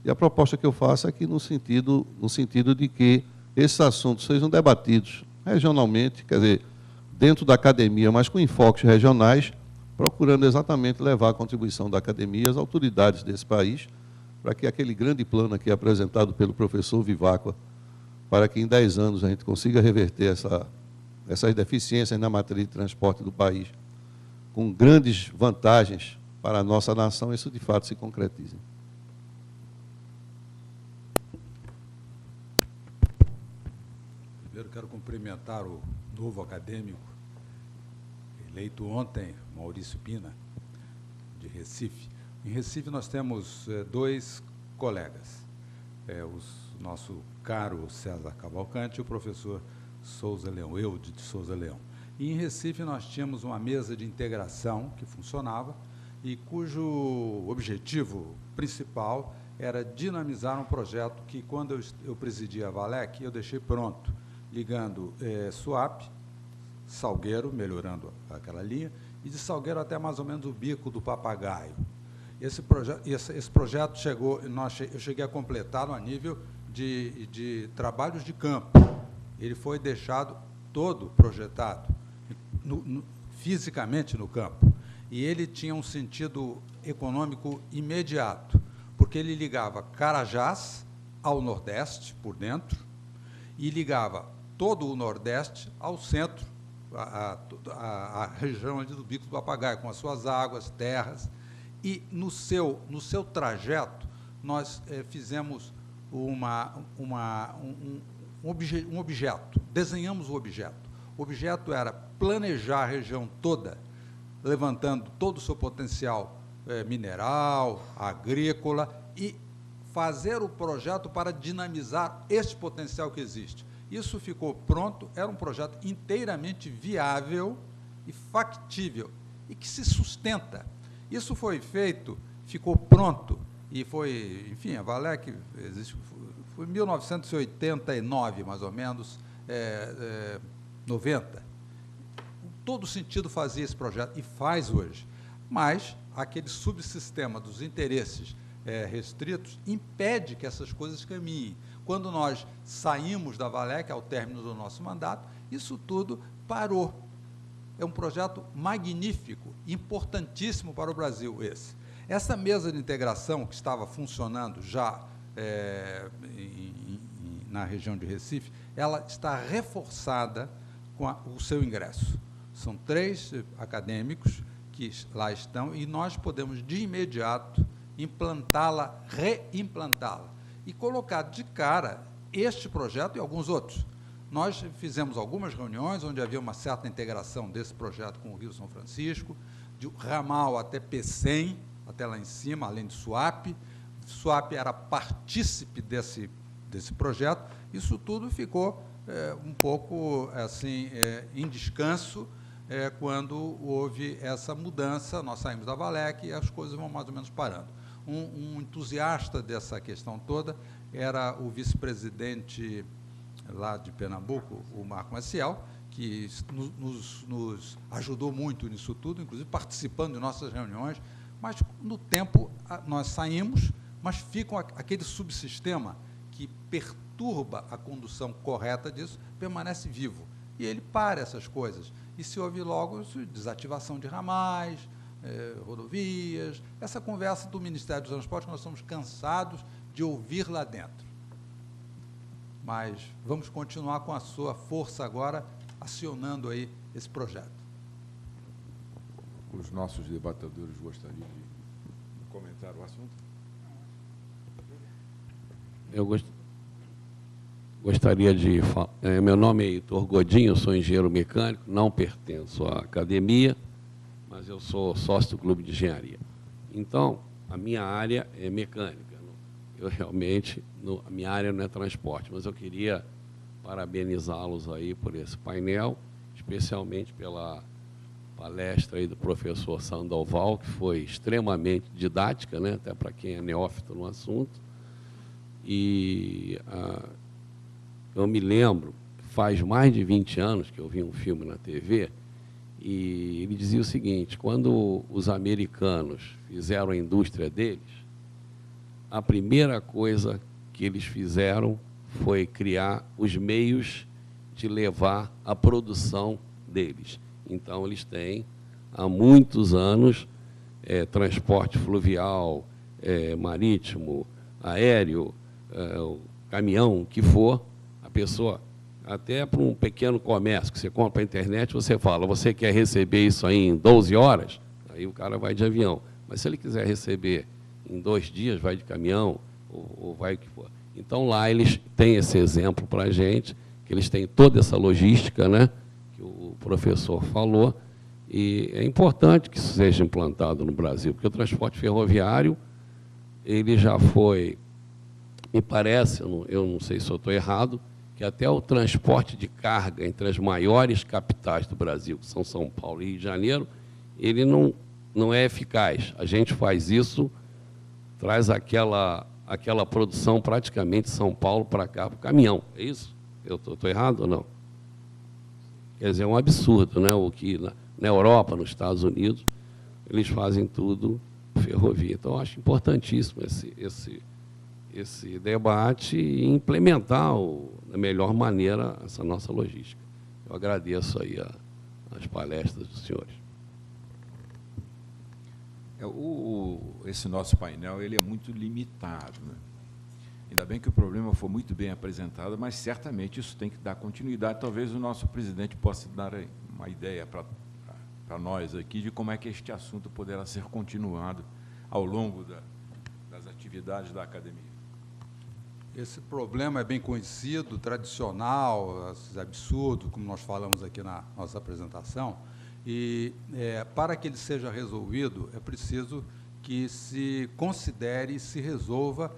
E a proposta que eu faço é que no sentido de que esses assuntos sejam debatidos regionalmente, quer dizer, dentro da academia, mas com enfoques regionais, procurando exatamente levar a contribuição da academia às autoridades desse país, para que aquele grande plano aqui apresentado pelo professor Viváqua, para que em 10 anos a gente consiga reverter essas deficiências na matriz de transporte do país, com grandes vantagens para a nossa nação, isso de fato se concretize. Primeiro quero cumprimentar o novo acadêmico, eleito ontem, Maurício Pina, de Recife. Em Recife nós temos 2 colegas, o nosso caro César Cavalcante e o professor Souza Leão, Eude de Souza Leão. E em Recife nós tínhamos uma mesa de integração que funcionava e cujo objetivo principal era dinamizar um projeto que, quando eu presidi a Valec, eu deixei pronto, ligando Suape, Salgueiro, melhorando aquela linha, e de Salgueiro até mais ou menos o Bico do Papagaio. Esse projeto eu cheguei a completá-lo a nível de trabalhos de campo. Ele foi deixado todo projetado, fisicamente no campo, e ele tinha um sentido econômico imediato, porque ele ligava Carajás ao Nordeste, por dentro, e ligava todo o Nordeste ao centro, a região ali do Bico do Papagaio, com as suas águas, terras, e no seu trajeto nós fizemos um objeto, desenhamos o objeto. O objeto era planejar a região toda, levantando todo o seu potencial mineral, agrícola, e fazer o projeto para dinamizar este potencial que existe. Isso ficou pronto, era um projeto inteiramente viável e factível, e que se sustenta. Isso foi feito, ficou pronto, e foi, enfim, a Valec existe, foi em 1989, mais ou menos, 90. Todo sentido fazia esse projeto, e faz hoje. Mas aquele subsistema dos interesses restritos impede que essas coisas caminhem. Quando nós saímos da Valec, ao término do nosso mandato, isso tudo parou. É um projeto magnífico, importantíssimo para o Brasil, esse. Essa mesa de integração que estava funcionando já na região de Recife, ela está reforçada com o seu ingresso. São 3 acadêmicos que lá estão, e nós podemos, de imediato, implantá-la, reimplantá-la, e colocar de cara este projeto e alguns outros. Nós fizemos algumas reuniões onde havia uma certa integração desse projeto com o Rio São Francisco, de ramal até Pecém, até lá em cima, além de Suape. Suape era partícipe desse projeto. Isso tudo ficou um pouco assim, em descanso, quando houve essa mudança. Nós saímos da Valec e as coisas vão mais ou menos parando. Um entusiasta dessa questão toda era o vice-presidente lá de Pernambuco, o Marco Maciel, que nos ajudou muito nisso tudo, inclusive participando de nossas reuniões, mas, no tempo, nós saímos, mas fica aquele subsistema que perturba a condução correta disso, permanece vivo, e ele para essas coisas, e se houve logo desativação de ramais, rodovias, essa conversa do Ministério dos Transportes, nós estamos cansados de ouvir lá dentro. Mas vamos continuar com a sua força agora, acionando aí esse projeto. Os nossos debatedores gostariam de comentar o assunto? Eu gostaria de falar. Meu nome é Heitor Godinho, eu sou engenheiro mecânico, não pertenço à academia, mas eu sou sócio do Clube de Engenharia. Então, a minha área é mecânica. Eu realmente, a minha área não é transporte, mas eu queria parabenizá-los aí por esse painel, especialmente pela palestra aí do professor Sandoval, que foi extremamente didática, né, até para quem é neófito no assunto. E eu me lembro, faz mais de 20 anos que eu vi um filme na TV, e ele dizia o seguinte: quando os americanos fizeram a indústria deles, a primeira coisa que eles fizeram foi criar os meios de levar a produção deles. Então, eles têm, há muitos anos, transporte fluvial, marítimo, aéreo, caminhão, o que for, a pessoa, até para um pequeno comércio que você compra na internet, você fala, você quer receber isso aí em 12 horas? Aí o cara vai de avião. Mas se ele quiser receber em 2 dias, vai de caminhão, ou vai o que for. Então, lá eles têm esse exemplo para a gente, que eles têm toda essa logística, né, que o professor falou, e é importante que isso seja implantado no Brasil, porque o transporte ferroviário, ele já foi, me parece, eu não sei se eu estou errado, que até o transporte de carga entre as maiores capitais do Brasil, que são São Paulo e Rio de Janeiro, ele não é eficaz. A gente faz isso, traz aquela produção praticamente de São Paulo para cá, para o caminhão. É isso? Eu estou errado ou não? Quer dizer, é um absurdo, né? O que na Europa, nos Estados Unidos, eles fazem tudo ferrovia. Então, eu acho importantíssimo esse debate e implementar da melhor maneira essa nossa logística. Eu agradeço aí as palestras dos senhores. Esse nosso painel ele é muito limitado, né? Ainda bem que o problema foi muito bem apresentado, mas certamente isso tem que dar continuidade. Talvez o nosso presidente possa dar uma ideia para nós aqui de como é que este assunto poderá ser continuado ao longo das atividades da academia. Esse problema é bem conhecido, tradicional, esses absurdos, como nós falamos aqui na nossa apresentação, e para que ele seja resolvido, é preciso que se considere e se resolva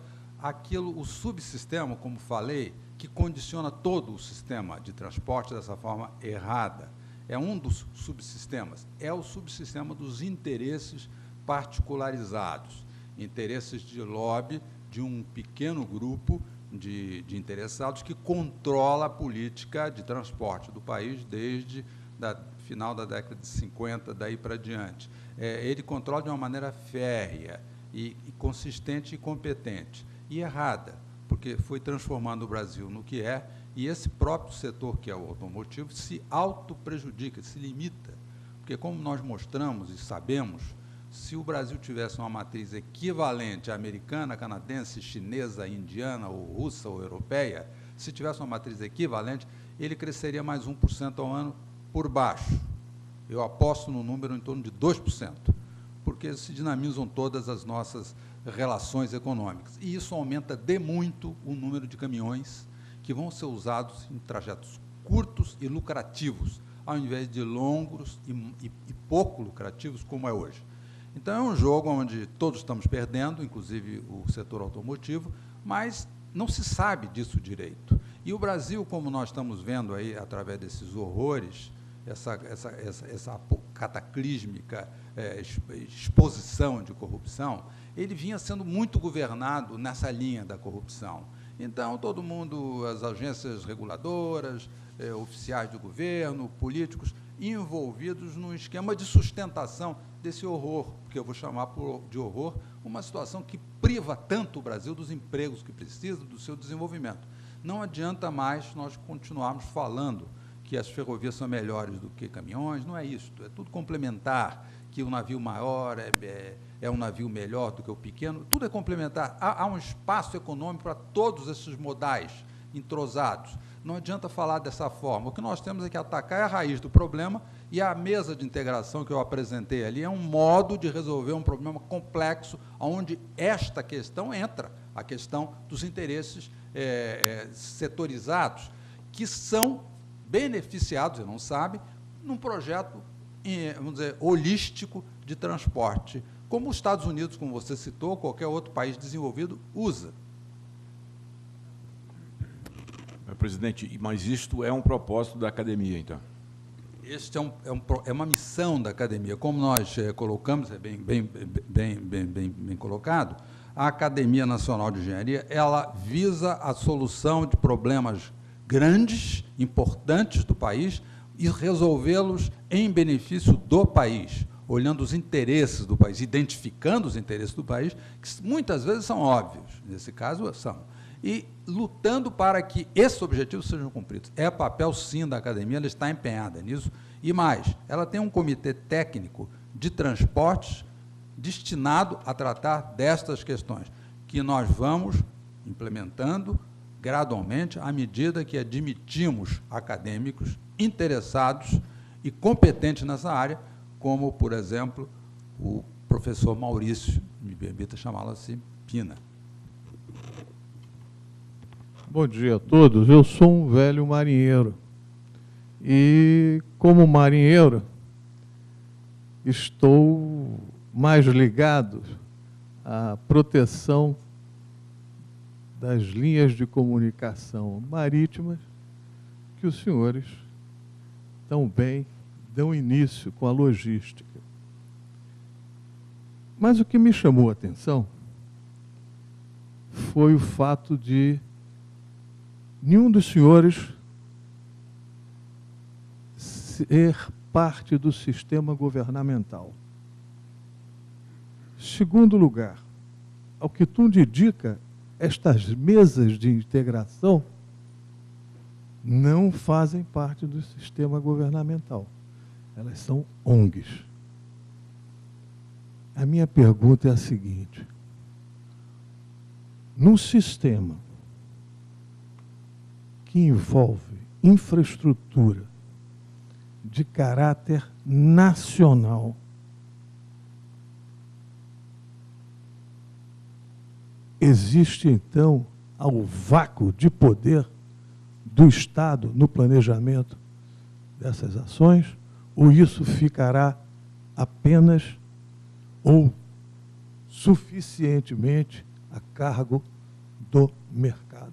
o subsistema, como falei, que condiciona todo o sistema de transporte dessa forma errada. É um dos subsistemas, é o subsistema dos interesses particularizados, interesses de lobby de um pequeno grupo de interessados que controla a política de transporte do país desde o final da década de 50, daí para diante. Ele controla de uma maneira férrea e consistente e competente. E errada, porque foi transformando o Brasil no que é, e esse próprio setor, que é o automotivo, se autoprejudica, se limita. Porque, como nós mostramos e sabemos, se o Brasil tivesse uma matriz equivalente à americana, canadense, chinesa, indiana, ou russa, ou europeia, se tivesse uma matriz equivalente, ele cresceria mais 1% ao ano por baixo. Eu aposto no número em torno de 2%, porque se dinamizam todas as nossas relações econômicas. E isso aumenta de muito o número de caminhões que vão ser usados em trajetos curtos e lucrativos, ao invés de longos e pouco lucrativos, como é hoje. Então, é um jogo onde todos estamos perdendo, inclusive o setor automotivo, mas não se sabe disso direito. E o Brasil, como nós estamos vendo aí, através desses horrores, essa cataclísmica exposição de corrupção, ele vinha sendo muito governado nessa linha da corrupção. Então, todo mundo, as agências reguladoras, oficiais do governo, políticos, envolvidos num esquema de sustentação desse horror, que eu vou chamar de horror, uma situação que priva tanto o Brasil dos empregos que precisa, do seu desenvolvimento. Não adianta mais nós continuarmos falando que as ferrovias são melhores do que caminhões, não é isso, é tudo complementar, que o navio maior é um navio melhor do que o pequeno, tudo é complementar. Há um espaço econômico para todos esses modais entrosados. Não adianta falar dessa forma. O que nós temos é que atacar a raiz do problema, e a mesa de integração que eu apresentei ali é um modo de resolver um problema complexo, onde esta questão entra, a questão dos interesses setorizados, que são beneficiados, e não sabem, num projeto, vamos dizer, holístico de transporte, como os Estados Unidos, como você citou, qualquer outro país desenvolvido usa. Presidente, mas isto é um propósito da academia, então? Este é uma missão da academia. Como nós colocamos, é bem colocado, a Academia Nacional de Engenharia, ela visa a solução de problemas grandes, importantes do país, e resolvê-los em benefício do país, olhando os interesses do país, identificando os interesses do país, que muitas vezes são óbvios, nesse caso são, e lutando para que esses objetivos sejam cumpridos. É papel, sim, da academia, ela está empenhada nisso, E mais, ela tem um comitê técnico de transportes destinado a tratar destas questões, que nós vamos implementando gradualmente à medida que admitimos acadêmicos interessados e competentes nessa área, como, por exemplo, o professor Maurício, me permita chamá-lo assim, Pina. Bom dia a todos. Eu sou um velho marinheiro e, como marinheiro, estou mais ligado à proteção das linhas de comunicação marítimas que os senhores tão bem dão início com a logística. Mas o que me chamou a atenção foi o fato de nenhum dos senhores ser parte do sistema governamental. Segundo lugar, ao que tudo indica, estas mesas de integração não fazem parte do sistema governamental. Elas são ONGs. A minha pergunta é a seguinte: num sistema que envolve infraestrutura de caráter nacional, existe, então, ao vácuo de poder do Estado no planejamento dessas ações, ou isso ficará apenas ou suficientemente a cargo do mercado?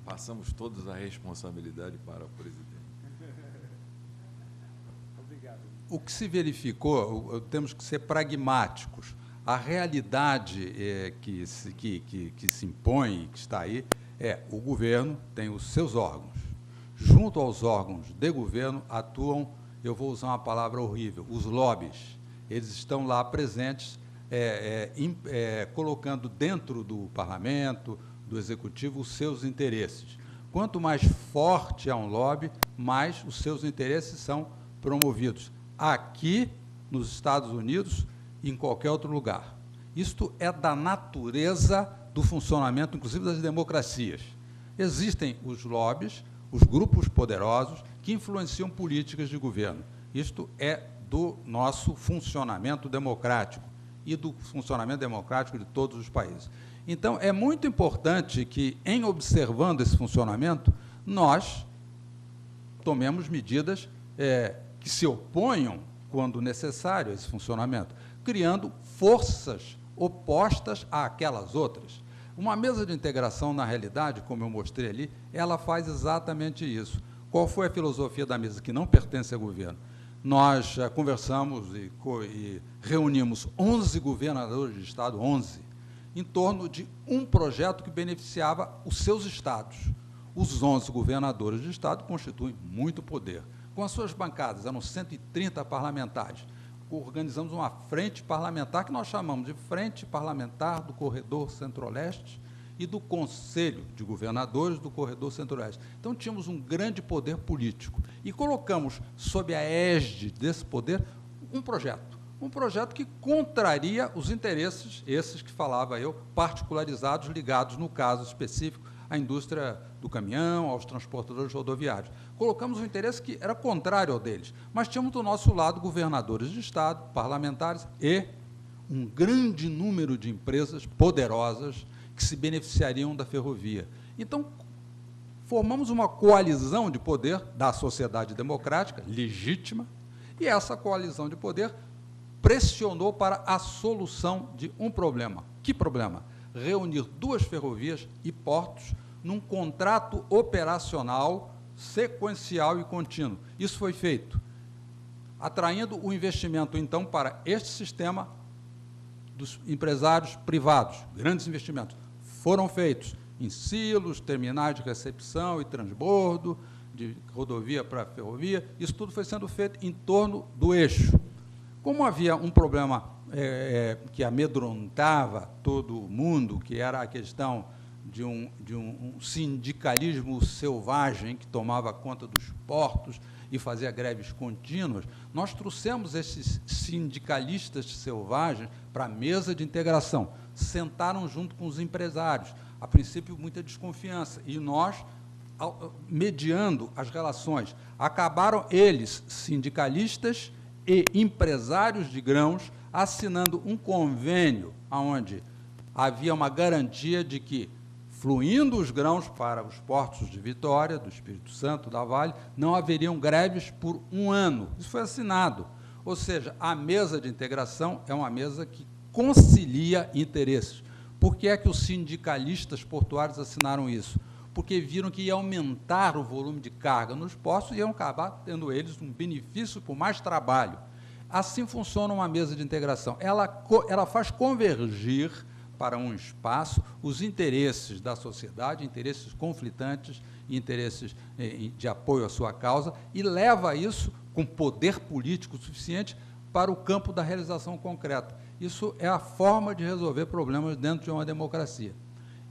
Passamos todos a responsabilidade para o presidente. O que se verificou, temos que ser pragmáticos. A realidade que se impõe, que está aí, o governo tem os seus órgãos. Junto aos órgãos de governo atuam, eu vou usar uma palavra horrível, os lobbies. Eles estão lá presentes, colocando dentro do parlamento, do executivo, os seus interesses. Quanto mais forte é um lobby, mais os seus interesses são promovidos. Aqui, nos Estados Unidos, e em qualquer outro lugar. Isto é da natureza do funcionamento, inclusive, das democracias. Existem os lobbies, os grupos poderosos, que influenciam políticas de governo. Isto é do nosso funcionamento democrático e do funcionamento democrático de todos os países. Então, é muito importante que, em observando esse funcionamento, nós tomemos medidas que se oponham, quando necessário, a esse funcionamento, criando forças opostas àquelas outras. Uma mesa de integração, na realidade, como eu mostrei ali, ela faz exatamente isso. Qual foi a filosofia da mesa? Que não pertence ao governo. Nós conversamos e reunimos 11 governadores de Estado, 11, em torno de um projeto que beneficiava os seus estados. Os 11 governadores de Estado constituem muito poder. Com as suas bancadas, eram 130 parlamentares. Organizamos uma frente parlamentar que nós chamamos de Frente Parlamentar do Corredor Centro-Oeste e do Conselho de Governadores do Corredor Centro-Oeste. Então, tínhamos um grande poder político e colocamos, sob a égide desse poder, um projeto que contraria os interesses, esses que falava eu, particularizados, ligados, no caso específico, à indústria do caminhão, aos transportadores rodoviários. Colocamos um interesse que era contrário ao deles, mas tínhamos do nosso lado governadores de Estado, parlamentares e um grande número de empresas poderosas que se beneficiariam da ferrovia. Então, formamos uma coalizão de poder da sociedade democrática, legítima, e essa coalizão de poder pressionou para a solução de um problema. Que problema? Reunir duas ferrovias e portos num contrato operacional sequencial e contínuo. Isso foi feito, atraindo o investimento, então, para este sistema dos empresários privados. Grandes investimentos foram feitos em silos, terminais de recepção e transbordo, de rodovia para ferrovia. Isso tudo foi sendo feito em torno do eixo. Como havia um problema que amedrontava todo mundo, que era a questão de um sindicalismo selvagem que tomava conta dos portos e fazia greves contínuas, nós trouxemos esses sindicalistas selvagens para a mesa de integração, sentaram junto com os empresários, a princípio muita desconfiança, e nós, mediando as relações, acabaram eles, sindicalistas e empresários de grãos, assinando um convênio onde havia uma garantia de que, fluindo os grãos para os portos de Vitória, do Espírito Santo, da Vale, não haveriam greves por 1 ano. Isso foi assinado. Ou seja, a mesa de integração é uma mesa que concilia interesses. Por que é que os sindicalistas portuários assinaram isso? Porque viram que ia aumentar o volume de carga nos portos e iam acabar tendo eles um benefício por mais trabalho. Assim funciona uma mesa de integração. Ela faz convergir para um espaço os interesses da sociedade, interesses conflitantes, interesses de apoio à sua causa, e leva isso com poder político suficiente para o campo da realização concreta. Isso é a forma de resolver problemas dentro de uma democracia.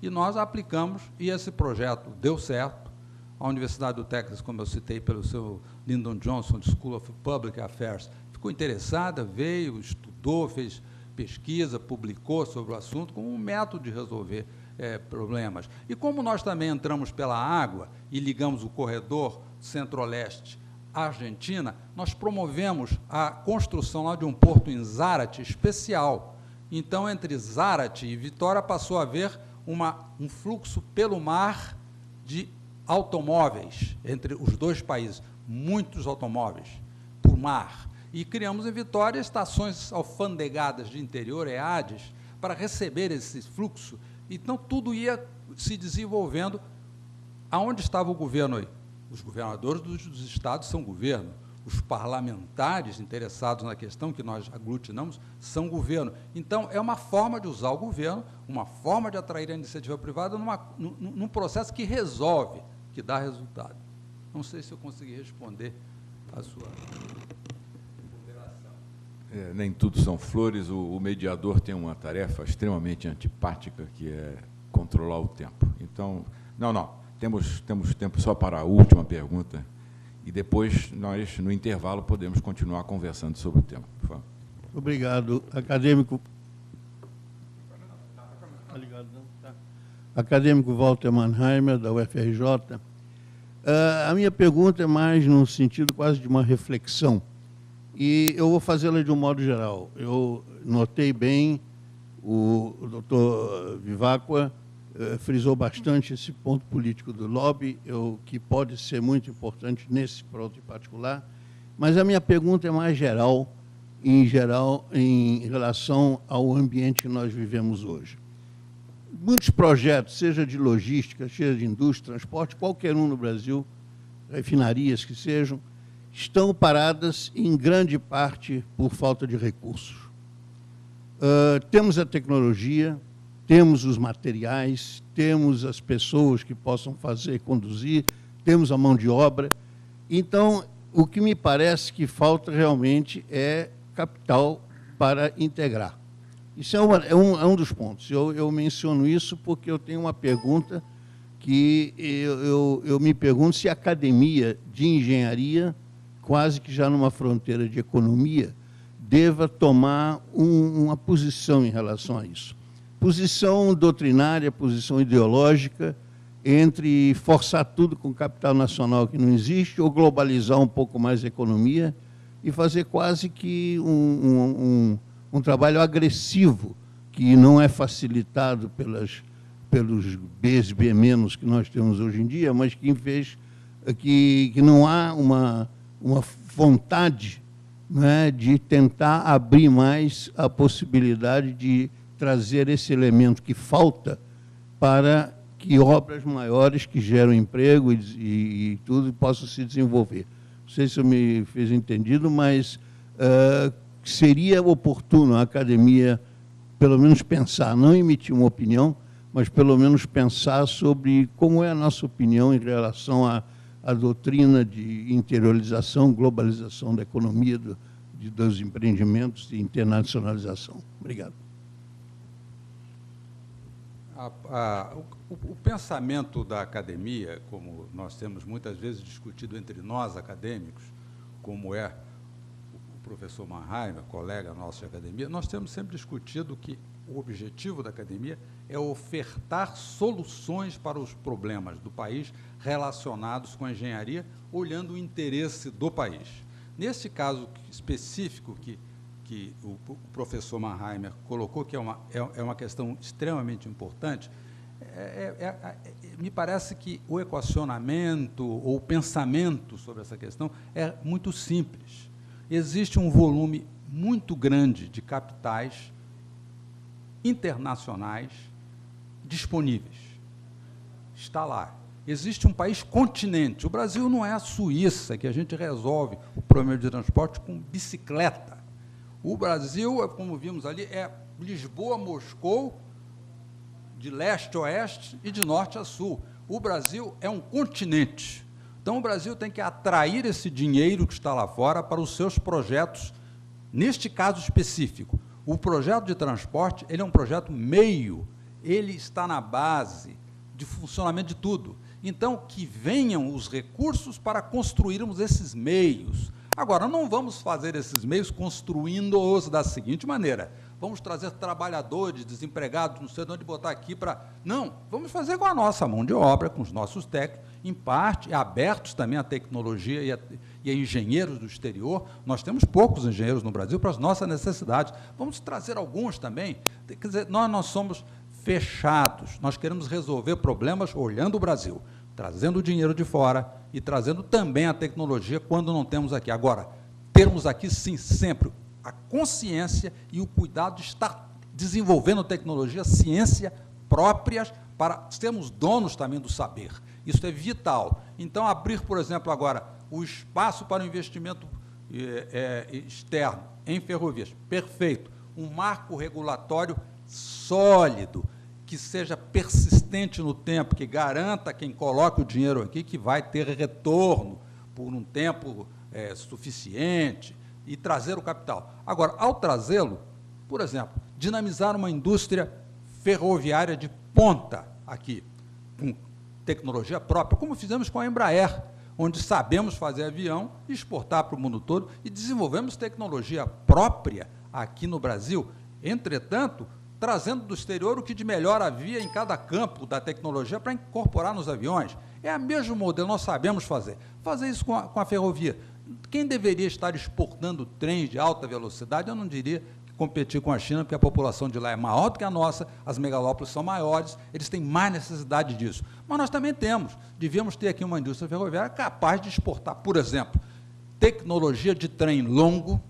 E nós aplicamos, e esse projeto deu certo. A Universidade do Texas, como eu citei pelo seu Lyndon Johnson, de School of Public Affairs, ficou interessada, veio, estudou, fez pesquisa, publicou sobre o assunto como um método de resolver problemas. E como nós também entramos pela água e ligamos o corredor centro-leste à Argentina, nós promovemos a construção lá de um porto em Zárate especial. Então, entre Zárate e Vitória, passou a haver um fluxo pelo mar de automóveis entre os dois países, muitos automóveis por mar. E criamos em Vitória estações alfandegadas de interior, EADs, para receber esse fluxo. Então, tudo ia se desenvolvendo. Aonde estava o governo aí? Os governadores dos estados são governo, os parlamentares interessados na questão, que nós aglutinamos, são governo. Então, é uma forma de usar o governo, uma forma de atrair a iniciativa privada num processo que resolve, que dá resultado. Não sei se eu consegui responder a sua... nem tudo são flores, o mediador tem uma tarefa extremamente antipática, que é controlar o tempo. Então, temos tempo só para a última pergunta, e depois nós, no intervalo, podemos continuar conversando sobre o tema. Por favor. Obrigado, acadêmico. Acadêmico Walter Mannheimer, da UFRJ. A minha pergunta é mais no sentido quase de uma reflexão, e eu vou fazê-la de um modo geral. Eu notei bem, o doutor Vivacqua frisou bastante esse ponto político do lobby, que pode ser muito importante nesse ponto em particular, mas a minha pergunta é mais geral, em relação ao ambiente que nós vivemos hoje. Muitos projetos, seja de logística, seja de indústria, transporte, qualquer um no Brasil, refinarias que sejam, estão paradas em grande parte por falta de recursos. Temos a tecnologia, temos os materiais, temos as pessoas que possam fazer, conduzir, temos a mão de obra. Então, o que me parece que falta realmente é capital para integrar. Isso é um dos pontos. Eu menciono isso porque eu tenho uma pergunta que eu me pergunto se a academia de engenharia, quase que já numa fronteira de economia, deva tomar uma posição em relação a isso. Posição doutrinária, posição ideológica, entre forçar tudo com capital nacional que não existe, ou globalizar um pouco mais a economia e fazer quase que um trabalho agressivo, que não é facilitado pelos Bs, B- que nós temos hoje em dia, mas que fez que não há uma vontade, né, de tentar abrir mais a possibilidade de trazer esse elemento que falta para que obras maiores que geram emprego e tudo possam se desenvolver. Não sei se eu me fiz entendido, mas seria oportuno a academia, pelo menos pensar, não emitir uma opinião, mas pelo menos pensar sobre como é a nossa opinião em relação à doutrina de interiorização, globalização da economia dos empreendimentos de internacionalização. Obrigado. O pensamento da academia, como nós temos muitas vezes discutido entre nós acadêmicos, como é o professor Mannheimer, colega nosso de academia, nós temos sempre discutido que o objetivo da academia é ofertar soluções para os problemas do país relacionados com a engenharia, olhando o interesse do país. Nesse caso específico que o professor Mannheimer colocou, que é uma questão extremamente importante, me parece que o equacionamento ou o pensamento sobre essa questão é muito simples. Existe um volume muito grande de capitais internacionais disponíveis. Está lá. Existe um país continente. O Brasil não é a Suíça, que a gente resolve o problema de transporte com bicicleta. O Brasil, como vimos ali, é Lisboa, Moscou, de leste a oeste e de norte a sul. O Brasil é um continente. Então, o Brasil tem que atrair esse dinheiro que está lá fora para os seus projetos, neste caso específico. O projeto de transporte, ele é um projeto meio, ele está na base de funcionamento de tudo. Então, que venham os recursos para construirmos esses meios. Agora, não vamos fazer esses meios construindo-os da seguinte maneira: vamos trazer trabalhadores desempregados, não sei de onde botar aqui para... Não, vamos fazer com a nossa mão de obra, com os nossos técnicos, em parte, abertos também à tecnologia e a engenheiros do exterior. Nós temos poucos engenheiros no Brasil para as nossas necessidades. Vamos trazer alguns também. Quer dizer, nós não somos fechados, nós queremos resolver problemas olhando o Brasil, trazendo o dinheiro de fora e trazendo também a tecnologia quando não temos aqui. Agora, termos aqui, sim, sempre a consciência e o cuidado de estar desenvolvendo tecnologia, ciência próprias, para sermos donos também do saber. Isso é vital. Então, abrir, por exemplo, agora, o espaço para o investimento externo em ferrovias, perfeito. Um marco regulatório sólido, que seja persistente no tempo, que garanta quem coloca o dinheiro aqui que vai ter retorno por um tempo suficiente, e trazer o capital. Agora, ao trazê-lo, por exemplo, dinamizar uma indústria ferroviária de ponta aqui, com tecnologia própria, como fizemos com a Embraer, onde sabemos fazer avião, exportar para o mundo todo, e desenvolvemos tecnologia própria aqui no Brasil. Entretanto, trazendo do exterior o que de melhor havia em cada campo da tecnologia para incorporar nos aviões. É o mesmo modelo, nós sabemos fazer. Fazer isso com a ferrovia. Quem deveria estar exportando trens de alta velocidade, eu não diria que competir com a China, porque a população de lá é maior do que a nossa, as megalópolis são maiores, eles têm mais necessidade disso. Mas nós também temos. Devíamos ter aqui uma indústria ferroviária capaz de exportar, por exemplo, tecnologia de trem longo,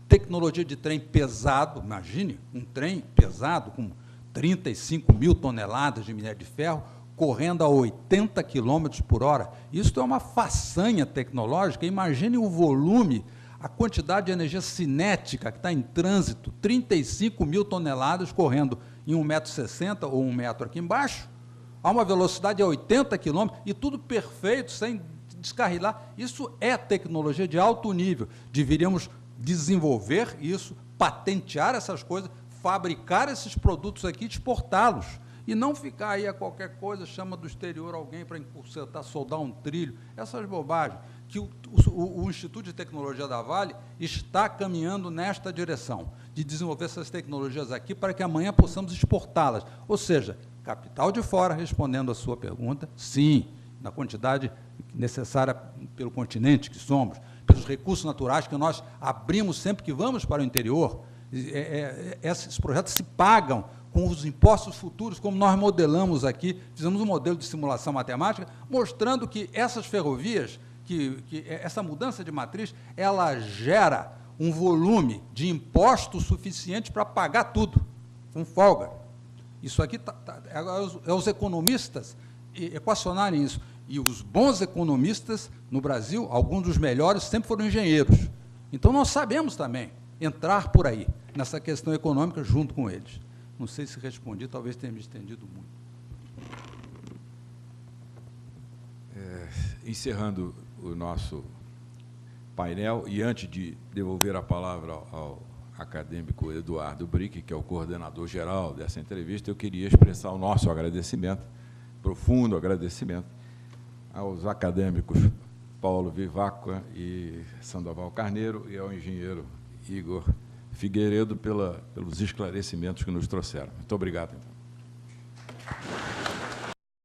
tecnologia de trem pesado. Imagine um trem pesado com 35 mil toneladas de minério de ferro, correndo a 80 km por hora. Isso é uma façanha tecnológica. Imagine o volume, a quantidade de energia cinética que está em trânsito, 35 mil toneladas correndo em 1,60 m ou 1 metro aqui embaixo, a uma velocidade de 80 km, e tudo perfeito, sem descarrilar. Isso é tecnologia de alto nível. Deveríamos desenvolver isso, patentear essas coisas, fabricar esses produtos aqui e exportá-los. E não ficar aí a qualquer coisa, chama do exterior alguém para consertar, soldar um trilho, essas bobagens, que o Instituto de Tecnologia da Vale está caminhando nesta direção, de desenvolver essas tecnologias aqui para que amanhã possamos exportá-las. Ou seja, capital de fora, respondendo a sua pergunta, sim, na quantidade necessária pelo continente que somos, pelos recursos naturais que nós abrimos sempre que vamos para o interior. Esses projetos se pagam com os impostos futuros, como nós modelamos aqui, fizemos um modelo de simulação matemática, mostrando que essas ferrovias, que essa mudança de matriz, ela gera um volume de impostos suficiente para pagar tudo, com folga. Isso aqui é os economistas equacionarem isso. E os bons economistas no Brasil, alguns dos melhores, sempre foram engenheiros. Então, nós sabemos também entrar por aí, nessa questão econômica, junto com eles. Não sei se respondi, talvez tenha me estendido muito. Encerrando o nosso painel. E antes de devolver a palavra ao acadêmico Eduardo Brick, que é o coordenador geral dessa entrevista, eu queria expressar o nosso agradecimento, profundo agradecimento, aos acadêmicos Paulo Vivacqua e Sandoval Carneiro e ao engenheiro Igor Figueiredo pelos esclarecimentos que nos trouxeram. Muito obrigado, então.